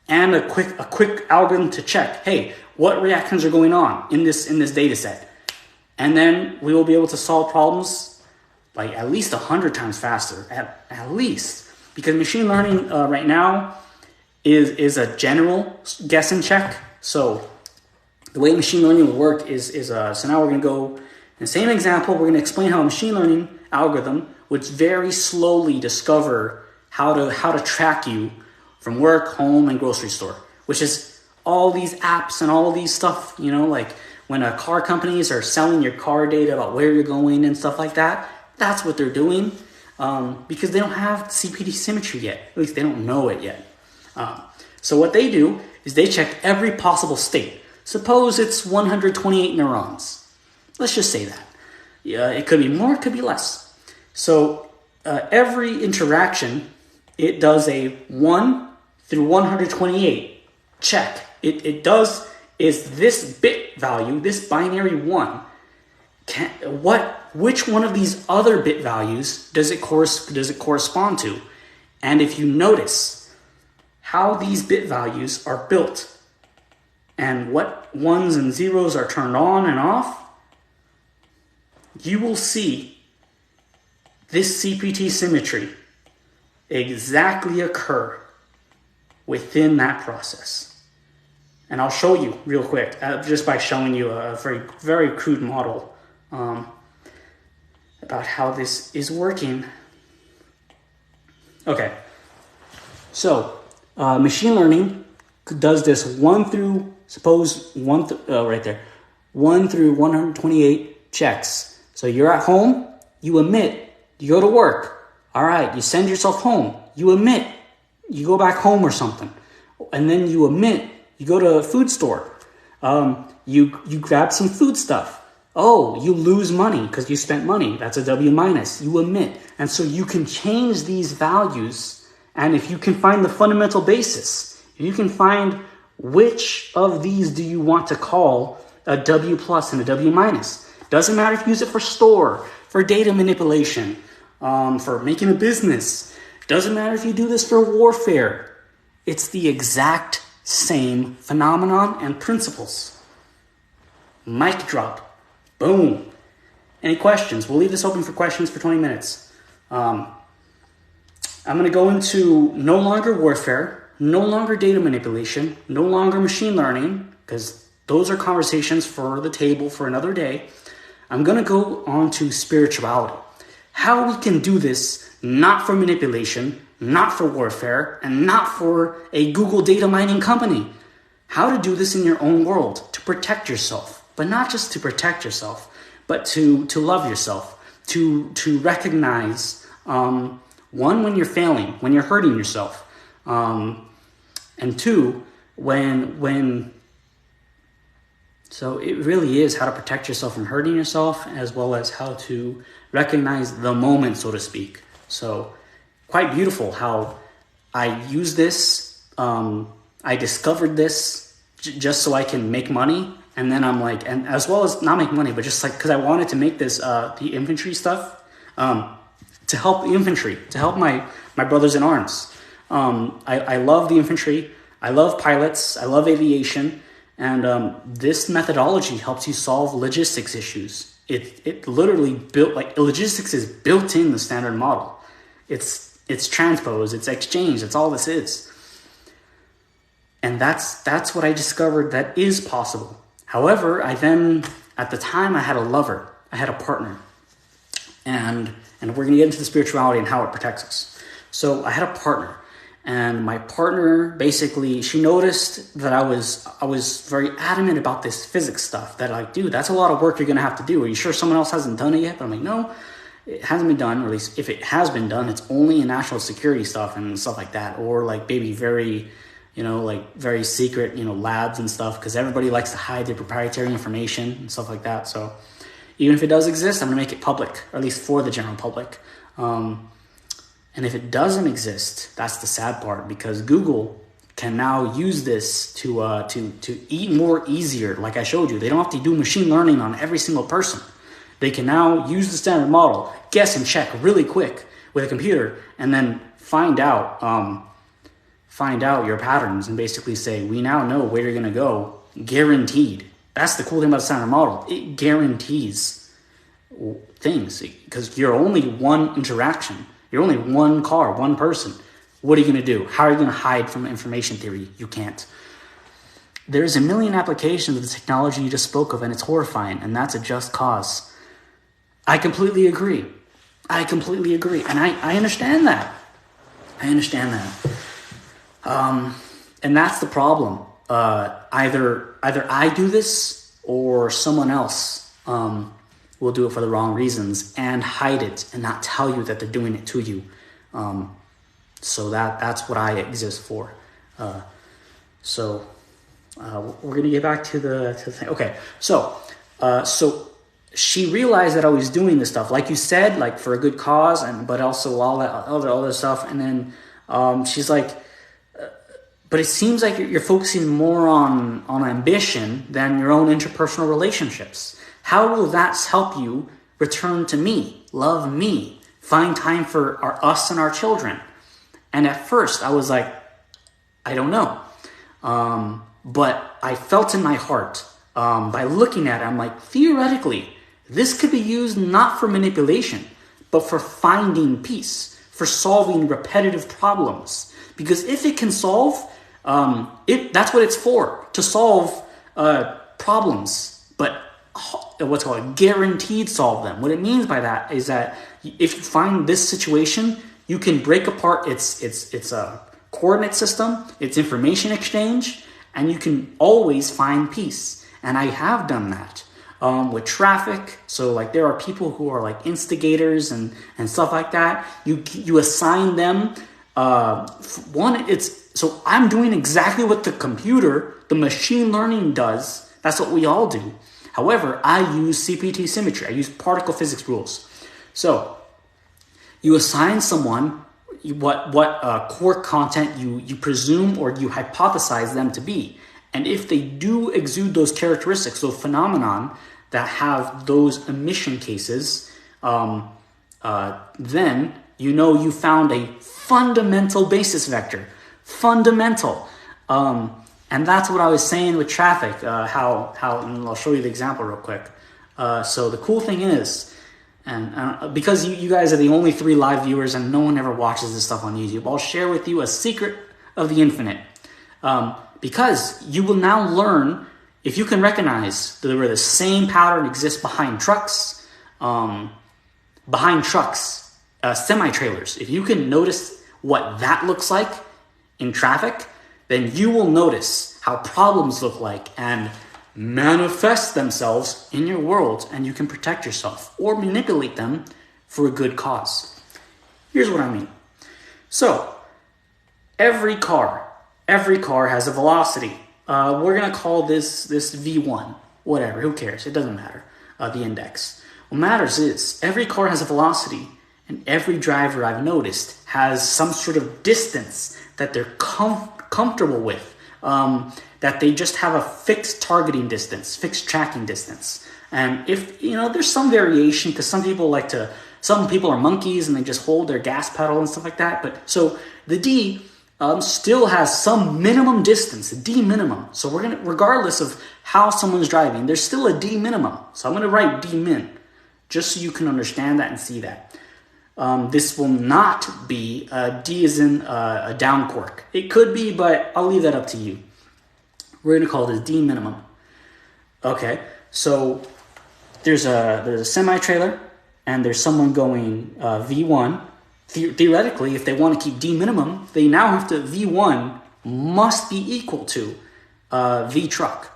and a quick algorithm to check, hey, what reactions are going on in this data set? And then we will be able to solve problems like at least 100 times faster, at least. Because machine learning right now is a general guess and check. So the way machine learning will work is so now we're going to go in the same example. We're going to explain how a machine learning algorithm would very slowly discover how to track you from work, home, and grocery store, which is all these apps and all these stuff, like when car companies are selling your car data about where you're going and stuff like that. That's what they're doing because they don't have CPT symmetry yet. At least they don't know it yet. So what they do is they check every possible state. Suppose it's 128 neurons. Let's just say that. Yeah, it could be more, it could be less. So every interaction, it does a 1 through 128 check. It does is this bit value, this binary 1, which one of these other bit values does it correspond to? And if you notice how these bit values are built and what ones and zeros are turned on and off, you will see this CPT symmetry exactly occur within that process. And I'll show you real quick, just by showing you a very, very crude model about how this is working. Okay, so machine learning does this 1 through 128 checks. So you're at home, you emit, you go to work. All right, you send yourself home, you emit, you go back home or something. And then you emit, you go to a food store, you grab some food stuff. Oh, you lose money because you spent money. That's a W minus. You emit. And so you can change these values. And if you can find the fundamental basis, you can find which of these do you want to call a W plus and a W minus. Doesn't matter if you use it for store, for data manipulation, for making a business. Doesn't matter if you do this for warfare. It's the exact same phenomenon and principles. Mic drop. Boom. Any questions? We'll leave this open for questions for 20 minutes. I'm going to go into no longer warfare, no longer data manipulation, no longer machine learning, because those are conversations for the table for another day. I'm going to go on to spirituality. How we can do this not for manipulation, not for warfare, and not for a Google data mining company. How to do this in your own world to protect yourself. But not just to protect yourself, but to love yourself, to recognize, one, when you're failing, when you're hurting yourself, and two, so it really is how to protect yourself from hurting yourself, as well as how to recognize the moment, so to speak. So quite beautiful how I use this, I discovered this just so I can make money. And then I'm like, and as well as not make money, but just like, because I wanted to make this, the infantry stuff, to help the infantry, to help my brothers in arms. I love the infantry. I love pilots. I love aviation. And this methodology helps you solve logistics issues. It literally built, like logistics is built in the standard model. It's transpose, it's exchange, it's all this is. And that's what I discovered that is possible. However, at the time I had a lover, I had a partner, and we're going to get into the spirituality and how it protects us. So I had a partner, and my partner basically, she noticed that I was very adamant about this physics stuff, that like, dude, that's a lot of work you're going to have to do. Are you sure someone else hasn't done it yet? But I'm like, no, it hasn't been done, or at least if it has been done, it's only in national security stuff and stuff like that, or like maybe very, like very secret, labs and stuff, because everybody likes to hide their proprietary information and stuff like that. So even if it does exist, I'm going to make it public, or at least for the general public. And if it doesn't exist, that's the sad part, because Google can now use this to eat more easier. Like I showed you, they don't have to do machine learning on every single person. They can now use the standard model, guess and check really quick with a computer, and then find out your patterns and basically say, we now know where you're going to go, guaranteed. That's the cool thing about the standard model. It guarantees things because you're only one interaction. You're only one car, one person. What are you going to do? How are you going to hide from information theory? You can't. There's a million applications of the technology you just spoke of, and it's horrifying, and that's a just cause. I completely agree. And I understand that. And that's the problem. Either I do this or someone else will do it for the wrong reasons and hide it and not tell you that they're doing it to you. So that's what I exist for. So we're gonna get back to the thing. Okay, so she realized that I was doing this stuff, like you said, like for a good cause, but also all that other stuff. And then she's like, but it seems like you're focusing more on ambition than your own interpersonal relationships. How will that help you return to me, love me, find time for us and our children? And at first I was like, I don't know. But I felt in my heart, by looking at it, I'm like, theoretically, this could be used not for manipulation, but for finding peace, for solving repetitive problems. Because if it can solve, that's what it's for, to solve problems, but what's called guaranteed solve them. What it means by that is that if you find this situation, you can break apart its a coordinate system, its information exchange, and you can always find peace. And I have done that with traffic. So like there are people who are like instigators and stuff like that. You assign them so I'm doing exactly what the machine learning does. That's what we all do. However, I use CPT symmetry. I use particle physics rules. So you assign someone what core content you presume or you hypothesize them to be. And if they do exude those characteristics, those phenomenon that have those emission cases, then you found a fundamental basis vector. Fundamental. And that's what I was saying with traffic, how and I'll show you the example real quick. So the cool thing is, and because you guys are the only 3 live viewers and no one ever watches this stuff on YouTube, I'll share with you a secret of the infinite. Because you will now learn, if you can recognize that where the same pattern exists behind trucks, semi-trailers, if you can notice what that looks like in traffic, then you will notice how problems look like and manifest themselves in your world, and you can protect yourself or manipulate them for a good cause. Here's what I mean. So, every car has a velocity. We're going to call this V1, whatever, who cares? It doesn't matter, the index. What matters is every car has a velocity, and every driver I've noticed has some sort of distance that they're comfortable with, that they just have a fixed targeting distance, fixed tracking distance. And if, there's some variation, because some people are monkeys and they just hold their gas pedal and stuff like that. But so the D still has some minimum distance, a D minimum. So we're going to, regardless of how someone's driving, there's still a D minimum. So I'm going to write D min, just so you can understand that and see that. This will not be D as in a down quark. It could be, but I'll leave that up to you. We're going to call this D minimum. Okay, so there's a semi-trailer and there's someone going V1. Theoretically, if they want to keep D minimum, they now have to, V1 must be equal to V truck,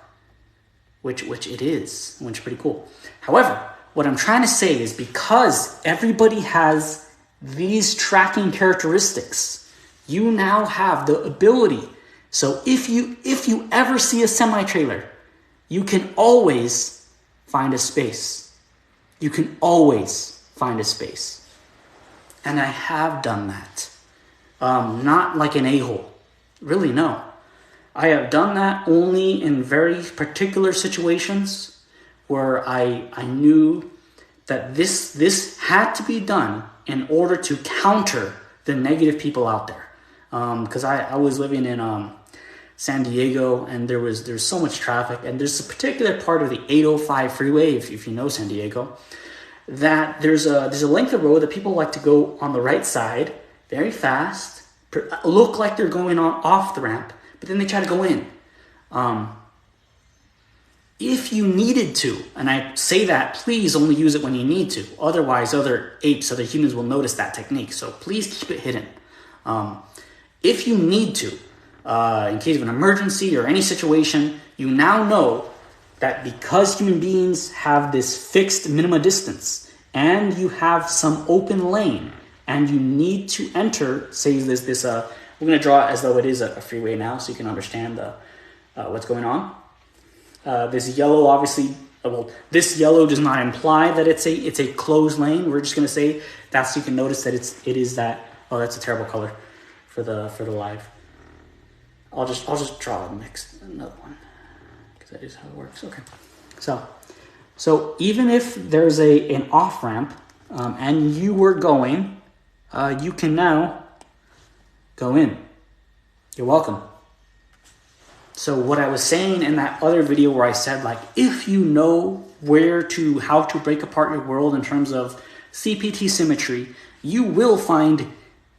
which it is, which is pretty cool. However, what I'm trying to say is because everybody has these tracking characteristics, you now have the ability. So if you ever see a semi-trailer, you can always find a space. You can always find a space. And I have done that. Not like an a-hole. Really, no. I have done that only in very particular situations where I knew that this had to be done in order to counter the negative people out there. Because I was living in San Diego, and there's so much traffic, and there's a particular part of the 805 freeway, if you know San Diego, that there's a length of road that people like to go on the right side very fast, look like they're going on off the ramp, but then they try to go in. If you needed to, and I say that, please only use it when you need to. Otherwise, other humans will notice that technique. So please keep it hidden. If you need to, in case of an emergency or any situation, you now know that because human beings have this fixed minimum distance and you have some open lane and you need to enter, say this we're going to draw it as though it is a freeway now so you can understand what's going on. This yellow, obviously, this yellow does not imply that it's a closed lane. We're just going to say that so you can notice that it is that. Oh, that's a terrible color for the live. I'll just draw another one because that is how it works. Okay, so even if there's an off ramp and you were going, you can now go in. You're welcome. So what I was saying in that other video where I said, like, if you know how to break apart your world in terms of CPT symmetry, you will find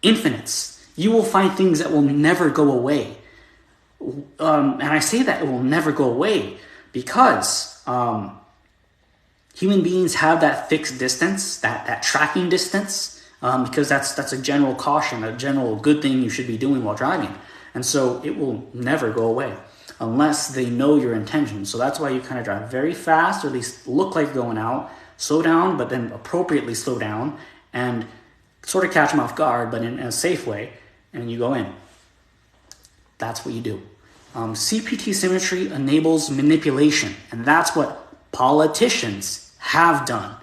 infinites. You will find things that will never go away. And I say that it will never go away because human beings have that fixed distance, that tracking distance, because that's a general caution, a general good thing you should be doing while driving. And so it will never go away unless they know your intentions. So that's why you kind of drive very fast, or at least look like going out, slow down, but then appropriately slow down and sort of catch them off guard, but in a safe way, and you go in. That's what you do. CPT symmetry enables manipulation, and that's what politicians have done.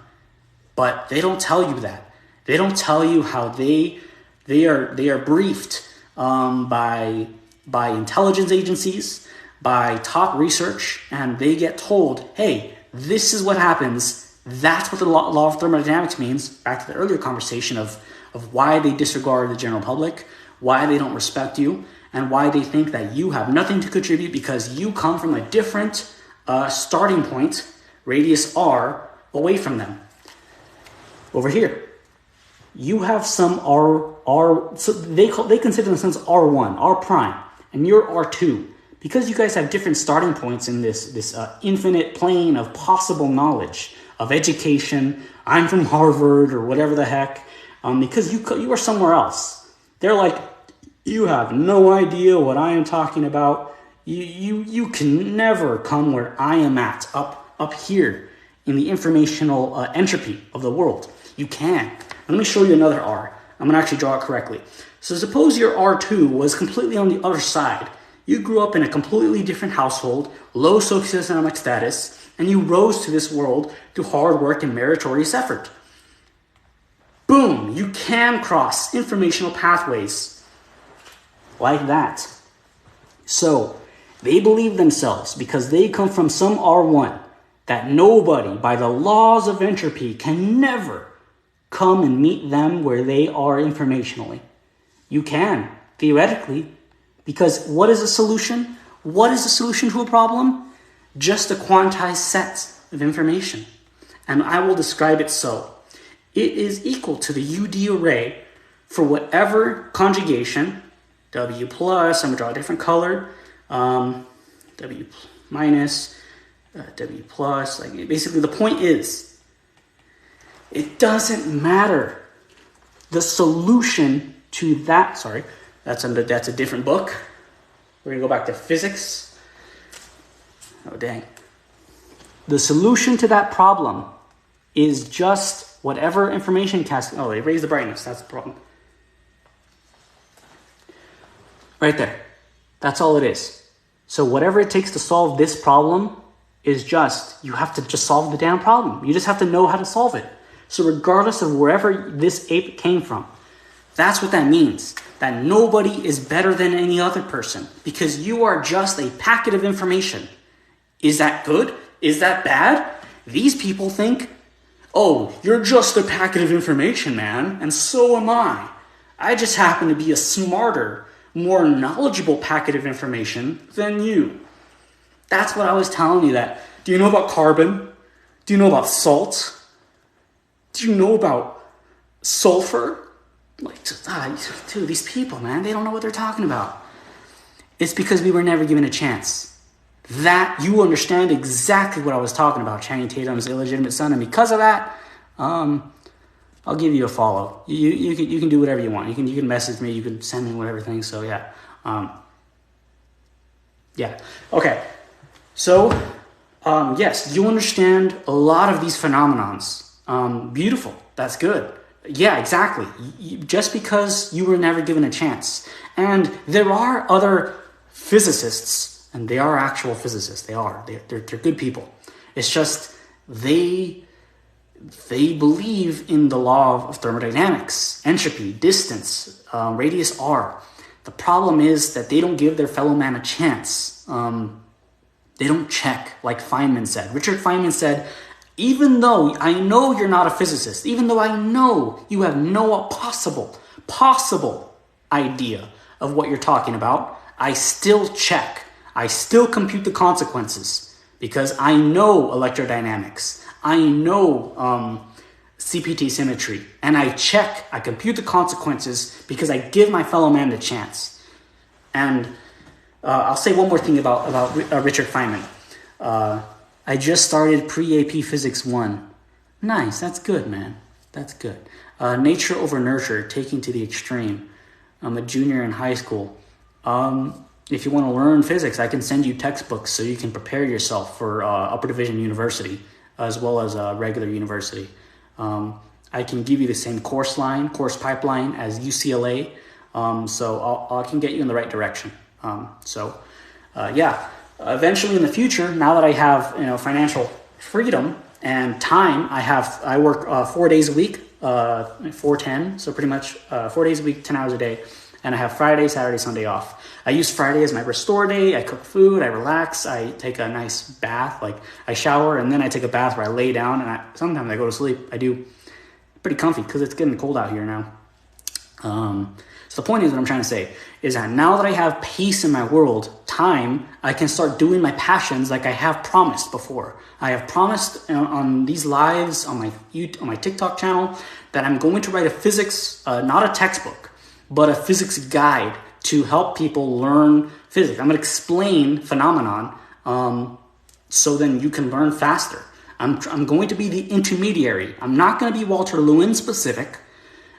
But they don't tell you that. They don't tell you how they are briefed by intelligence agencies, by top research, and they get told, hey, this is what happens. That's what the law of thermodynamics means. Back to the earlier conversation of why they disregard the general public, why they don't respect you, and why they think that you have nothing to contribute because you come from a different starting point, radius r, away from them. Over here, you have some R, so they consider themselves R1, R prime, and you're R2. Because you guys have different starting points in this infinite plane of possible knowledge, of education, I'm from Harvard or whatever the heck, because you are somewhere else. They're like, you have no idea what I am talking about. You can never come where I am at, up here in the informational entropy of the world. You can. Let me show you another R. I'm going to actually draw it correctly. So suppose your R2 was completely on the other side. You grew up in a completely different household, low socioeconomic status, and you rose to this world through hard work and meritorious effort. Boom! You can cross informational pathways like that. So they believe themselves, because they come from some R1, that nobody, by the laws of entropy, can never come and meet them where they are informationally. You can, theoretically, because what is a solution? What is a solution to a problem? Just a quantized set of information. And I will describe it so. It is equal to the UD array for whatever conjugation, W plus, I'm going to draw a different color, W minus, W plus, like basically the point is, it doesn't matter. The solution to that, that's a different book. We're going to go back to physics. Oh, dang. The solution to that problem is just whatever information cascade. Oh, they raised the brightness. That's the problem. Right there. That's all it is. So whatever it takes to solve this problem is just, you have to just solve the damn problem. You just have to know how to solve it. So regardless of wherever this ape came from, that's what that means. That nobody is better than any other person because you are just a packet of information. Is that good? Is that bad? These people think, oh, you're just a packet of information, man, and so am I. I just happen to be a smarter, more knowledgeable packet of information than you. That's what I was telling you that. Do you know about carbon? Do you know about salt? Do you know about sulfur? Like, dude, these people, man, they don't know what they're talking about. It's because we were never given a chance. That, you understand exactly what I was talking about, Channing Tatum's illegitimate son, and because of that, I'll give you a follow. You can do whatever you want. You can message me, you can send me whatever thing, so yeah. Yeah, okay. So, yes, you understand a lot of these phenomenons. Beautiful, that's good. Yeah, exactly. Just because you were never given a chance. And there are other physicists, and they are actual physicists. They're good people. It's just they believe in the law of thermodynamics, entropy, distance, radius r. The problem is that they don't give their fellow man a chance. They don't check, like Feynman said. Richard Feynman said, even though I know you're not a physicist, even though I know you have no possible idea of what you're talking about, I still check. I still compute the consequences because I know electrodynamics. I know CPT symmetry. And I compute the consequences because I give my fellow man the chance. And I'll say one more thing about Richard Feynman. I just started pre-AP Physics 1. Nice, that's good, man. That's good. Nature over nurture, taking to the extreme. I'm a junior in high school. If you want to learn physics, I can send you textbooks so you can prepare yourself for upper division university as well as regular university. I can give you the same course pipeline as UCLA, so I can get you in the right direction. Eventually in the future, now that I have financial freedom and time, I work 4 days a week, 4-10, so pretty much 4 days a week, 10 hours a day, and I have Friday, Saturday, Sunday off. I use Friday as my restore day. I cook food, I relax, I take a nice bath, like I shower, and then I take a bath where I lay down, and sometimes I go to sleep. I do pretty comfy because it's getting cold out here now. So the point is, what I'm trying to say is that now that I have peace in my world, time, I can start doing my passions like I have promised before. I have promised on these lives, on my TikTok channel, that I'm going to write a physics, not a textbook, but a physics guide to help people learn physics. I'm going to explain phenomenon so then you can learn faster. I'm going to be the intermediary. I'm not going to be Walter Lewin specific.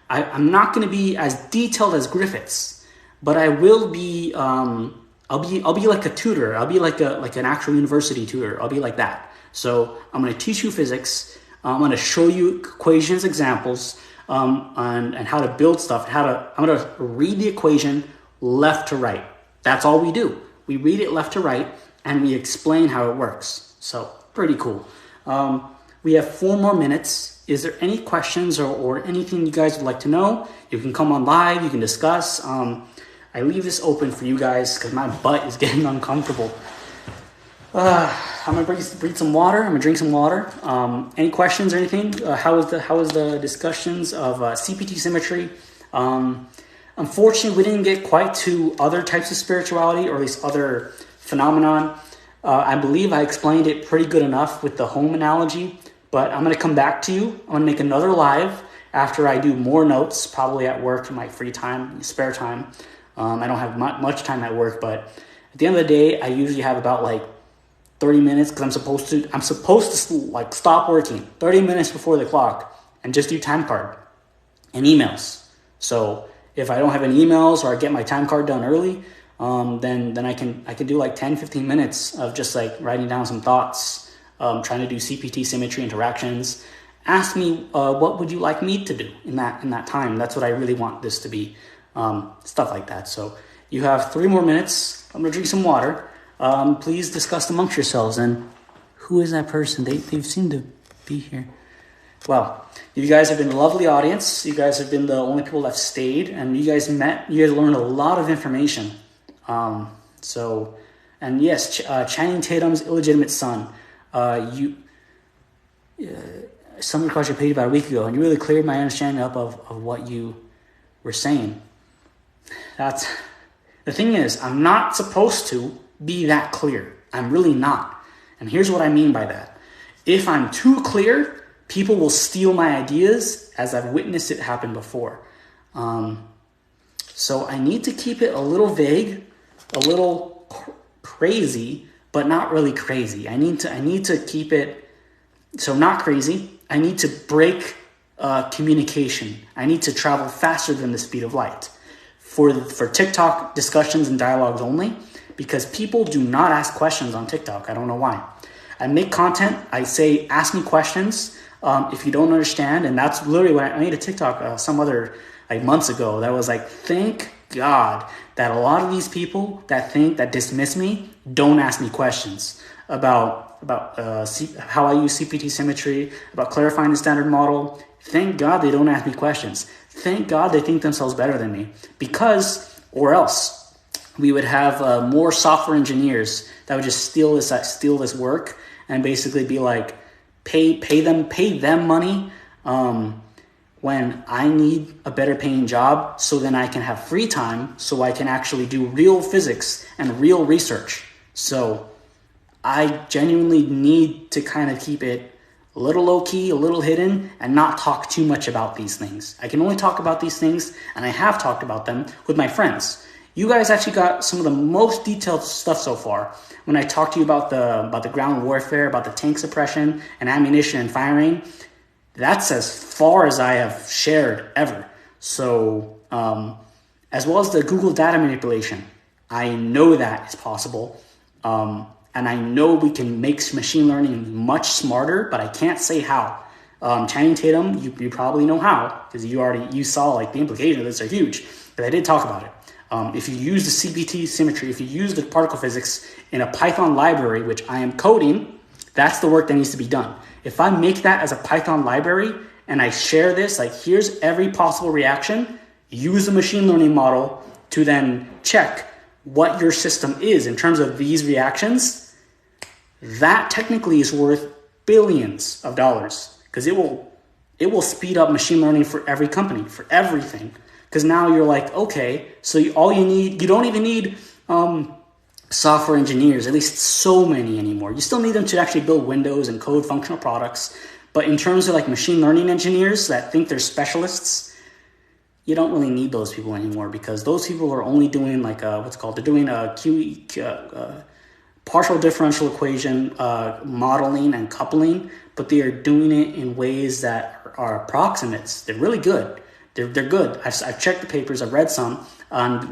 I'm not going to be as detailed as Griffiths, but I will be. I'll be like a tutor. I'll be like an actual university tutor. I'll be like that. So I'm going to teach you physics. I'm going to show you equations, examples, and how to build stuff. I'm going to read the equation left to right. That's all we do. We read it left to right, and we explain how it works. So pretty cool. We have 4 more minutes. Is there any questions or anything you guys would like to know? You can come on live. You can discuss. I leave this open for you guys because my butt is getting uncomfortable. I'm gonna breathe some water. I'm gonna drink some water. Any questions or anything? How was the discussions of CPT symmetry? Unfortunately, we didn't get quite to other types of spirituality or at least other phenomenon. I believe I explained it pretty good enough with the home analogy, but I'm going to come back to you. I'm going to make another live after I do more notes, probably at work in my free time, spare time. I don't have much time at work, but at the end of the day, I usually have about like 30 minutes because I'm supposed to like stop working 30 minutes before the clock and just do time card and emails. So if I don't have any emails or I get my time card done early, then I can do like 10-15 minutes of just like writing down some thoughts, trying to do CPT symmetry interactions. Ask me what would you like me to do in that time. That's what I really want this to be, stuff like that. So you have 3 more minutes. I'm gonna drink some water. Please discuss amongst yourselves. And who is that person? They seem to be here. Well, you guys have been a lovely audience. You guys have been the only people that stayed, and you guys learned a lot of information. And yes, Channing Tatum's illegitimate son. Somebody across your page about a week ago, and you really cleared my understanding up of what you were saying. That's the thing is, I'm not supposed to be that clear. I'm really not. And here's what I mean by that. If I'm too clear, people will steal my ideas, as I've witnessed it happen before. So I need to keep it a little vague, a little crazy, but not really crazy. I need to keep it so not crazy. I need to break communication. I need to travel faster than the speed of light for TikTok discussions and dialogues only, because people do not ask questions on TikTok. I don't know why. I make content. I say, ask me questions if you don't understand. And that's literally when I made a TikTok some other months ago that was like, thank God that a lot of these people that dismiss me don't ask me questions about how I use CPT symmetry, about clarifying the standard model. Thank God they don't ask me questions. Thank God they think themselves better than me, or else we would have more software engineers that would just steal this work and basically be like, pay them money when I need a better paying job, so then I can have free time, so I can actually do real physics and real research. So I genuinely need to kind of keep it a little low-key, a little hidden, and not talk too much about these things. I can only talk about these things, and I have talked about them with my friends. You guys actually got some of the most detailed stuff so far. When I talked to you about the ground warfare, about the tank suppression and ammunition and firing, that's as far as I have shared ever. So, as well as the Google data manipulation, I know that is possible. And I know we can make machine learning much smarter, but I can't say how. Channing Tatum, you probably know how, because you saw like the implications of this are huge, but I did talk about it. If you use the CPT symmetry, if you use the particle physics in a Python library, which I am coding, that's the work that needs to be done. If I make that as a Python library and I share this, like here's every possible reaction, use a machine learning model to then check what your system is in terms of these reactions, that technically is worth billions of dollars, because it will speed up machine learning for every company, for everything. Because now you're like, okay, so you don't even need software engineers, at least so many anymore. You still need them to actually build Windows and code functional products. But in terms of like machine learning engineers that think they're specialists, you don't really need those people anymore, because those people are only doing like they're doing a QE, partial differential equation modeling and coupling, but they are doing it in ways that are approximates. They're really good. They're good. I've checked the papers. I've read some.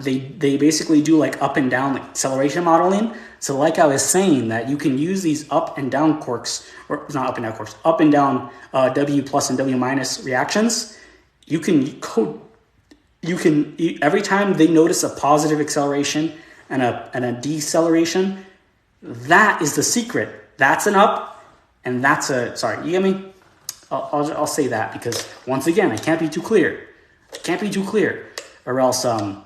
They basically do like up and down like acceleration modeling. So like I was saying, that you can use these up and down quarks, or not up and down quarks, up and down W plus and W minus reactions. You can code. Every time they notice a positive acceleration and a deceleration, that is the secret. That's an up, and that's you get me? I'll say that, because once again, I can't be too clear. Or else they'll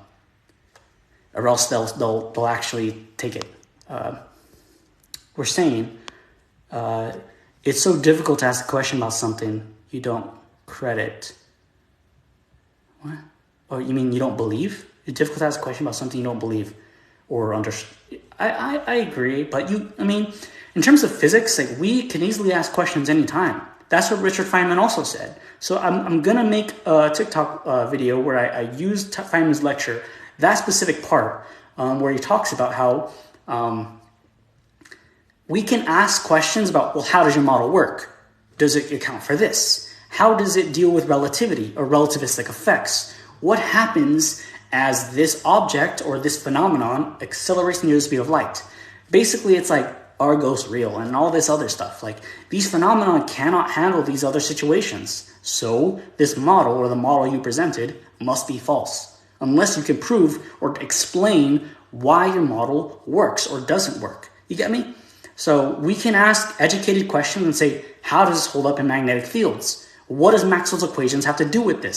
actually take it. We're saying it's so difficult to ask a question about something you don't credit. What? Or you mean you don't believe? It's difficult to ask a question about something you don't believe or understand. I agree, but in terms of physics, like we can easily ask questions anytime. That's what Richard Feynman also said. So I'm gonna make a TikTok video where I use Feynman's lecture, that specific part, where he talks about how we can ask questions about, well, how does your model work? Does it account for this? How does it deal with relativity or relativistic effects? What happens as this object or this phenomenon accelerates near the speed of light? Basically, it's like, are ghosts real and all this other stuff. Like, these phenomena cannot handle these other situations. So this model, or the model you presented, must be false, unless you can prove or explain why your model works or doesn't work. You get me? So we can ask educated questions and say, how does this hold up in magnetic fields? What does Maxwell's equations have to do with this?